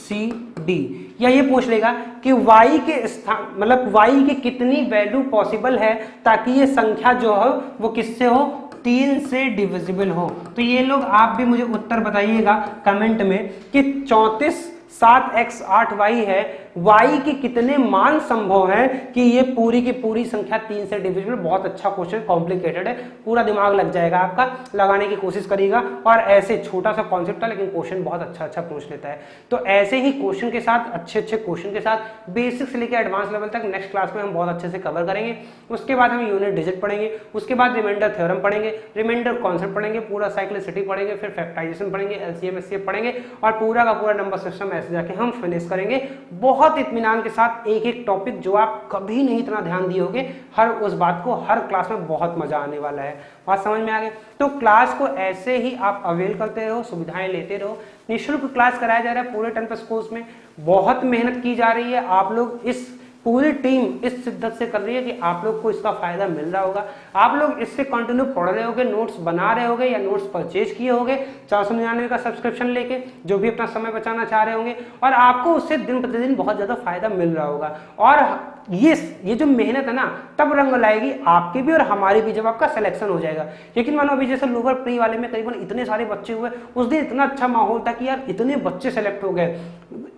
c d, या ये पूछ लेगा कि y के स्थान मतलब y की कितनी वैल्यू पॉसिबल है ताकि ये संख्या जो हो वो किससे हो, 3 से डिविजिबल हो। तो ये लोग आप भी मुझे उत्तर बताइएगा कमेंट में कि 34 7x 8y है, y के कितने मान संभव हैं कि ये पूरी की पूरी संख्या 3 से डिविजिबल। बहुत अच्छा क्वेश्चन, कॉम्प्लिकेटेड है, पूरा दिमाग लग जाएगा आपका, लगाने की कोशिश करिएगा। और ऐसे छोटा सा कॉन्सेप्ट है लेकिन क्वेश्चन बहुत अच्छा पूछ लेता है। तो ऐसे ही क्वेश्चन के साथ, अच्छे क्वेश्चन के साथ बेसिक से लेकर एडवांस लेवल तक नेक्स्ट क्लास में हम बहुत अच्छे से कवर करेंगे। उसके बाद हम यूनिट डिजिट पढ़ेंगे, उसके बाद रिमाइंडर थ्योरम पढ़ेंगे, रिमाइंडर कॉन्सेप्ट पढ़ेंगे, पूरा साइक्लिसिटी पढ़ेंगे, फिर फैक्टराइजेशन पढ़ेंगे, एलसीएम एचसीएफ पढ़ेंगे और पूरा का पूरा नंबर सिस्टम ऐसे जाके हम फिनिश करेंगे बहुत इत्मीनान के साथ। एक एक टॉपिक जो आप कभी नहीं इतना ध्यान दिए होगे, हर उस बात को हर क्लास में बहुत मजा आने वाला है। बात समझ में आ गई? तो क्लास को ऐसे ही आप अवेल करते रहो, सुविधाएं लेते रहो। निःशुल्क क्लास कराया जा रहा है पूरे 10+ कोर्स में, बहुत मेहनत की जा रही है। आप लोग इस पूरी टीम इस शिद्दत से कर रही है कि आप लोग को इसका फायदा मिल रहा होगा। आप लोग इससे कंटिन्यू पढ़ रहे होगे, नोट्स बना रहे होगे या नोट्स परचेज किए होगे 499 का सब्सक्रिप्शन लेके, जो भी अपना समय बचाना चाह रहे होंगे, और आपको उससे दिन प्रतिदिन बहुत ज्यादा फायदा मिल रहा होगा। और ये जो मेहनत है ना, तब रंग लाएगी आपकी भी और हमारी भी जब आपका सिलेक्शन हो जाएगा। लेकिन मानो अभी जैसे लोअर प्री वाले में करीबन इतने सारे बच्चे हुए, उस दिन इतना अच्छा माहौल था कि यार इतने बच्चे सेलेक्ट हो गए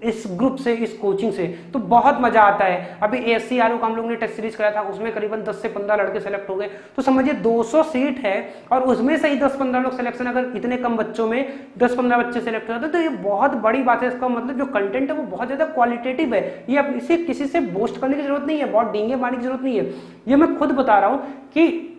इस ग्रुप से, इस कोचिंग से, तो बहुत मजा आता है। अभी ASCRO का हम लोग ने टेस्ट सीरीज कराया था, उसमें करीबन 10 से 15 लड़के सेलेक्ट हो गए। तो समझिए 200 सीट है और उसमें से ही 10-15 लोग सिलेक्शन, अगर इतने कम बच्चों में 10-15 बच्चे सेलेक्ट हो जाते तो ये बहुत बड़ी बात है। इसका मतलब जो कंटेंट है वो बहुत ज्यादा क्वालिटेटिव है। ये अब इसे किसी से बोस्ट करने की जरूरत नहीं है, बहुत डींगे मारने की जरूरत नहीं है। ये मैं खुद बता रहा हूं कि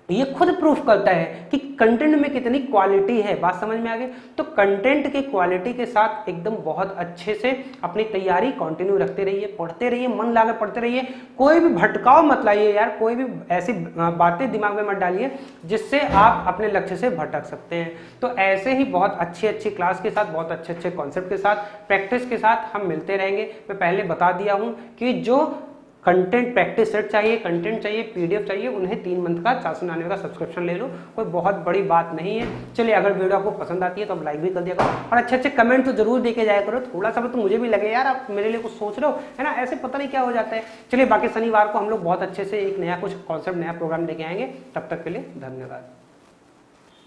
ये खुद प्रूफ करता है कि कंटेंट में कितनी क्वालिटी है। बात समझ में आ गई? तो कंटेंट के क्वालिटी के साथ एकदम बहुत अच्छे से अपनी तैयारी कंटिन्यू रखते रहिए, पढ़ते रहिए, मन लगा पढ़ते रहिए। कोई भी भटकाव मत लाइए यार, कोई भी ऐसी बातें दिमाग में मत डालिए जिससे आप अपने लक्ष्य से भटक सकते हैं। तो ऐसे ही बहुत अच्छी क्लास के साथ, बहुत अच्छे कॉन्सेप्ट के साथ, प्रैक्टिस के साथ हम मिलते रहेंगे। मैं पहले बता दिया हूं कि जो कंटेंट प्रैक्टिस सेट चाहिए, कंटेंट चाहिए, PDF चाहिए, उन्हें 3 मंथ का 499 का सब्सक्रिप्शन ले लो, कोई बहुत बड़ी बात नहीं है। चलिए, अगर वीडियो आपको पसंद आती है तो आप लाइक भी कर दिया करो और अच्छे कमेंट तो जरूर देके जाया करो। थोड़ा सा तो मुझे भी लगे यार आप मेरे लिए कुछ सोच रहे हो, है ना, ऐसे पता नहीं क्या हो जाता है। चलिए, बाकी शनिवार को हम लोग बहुत अच्छे से एक नया कुछ कॉन्सेप्ट, नया प्रोग्राम लेके आएंगे। तब तक के लिए धन्यवाद।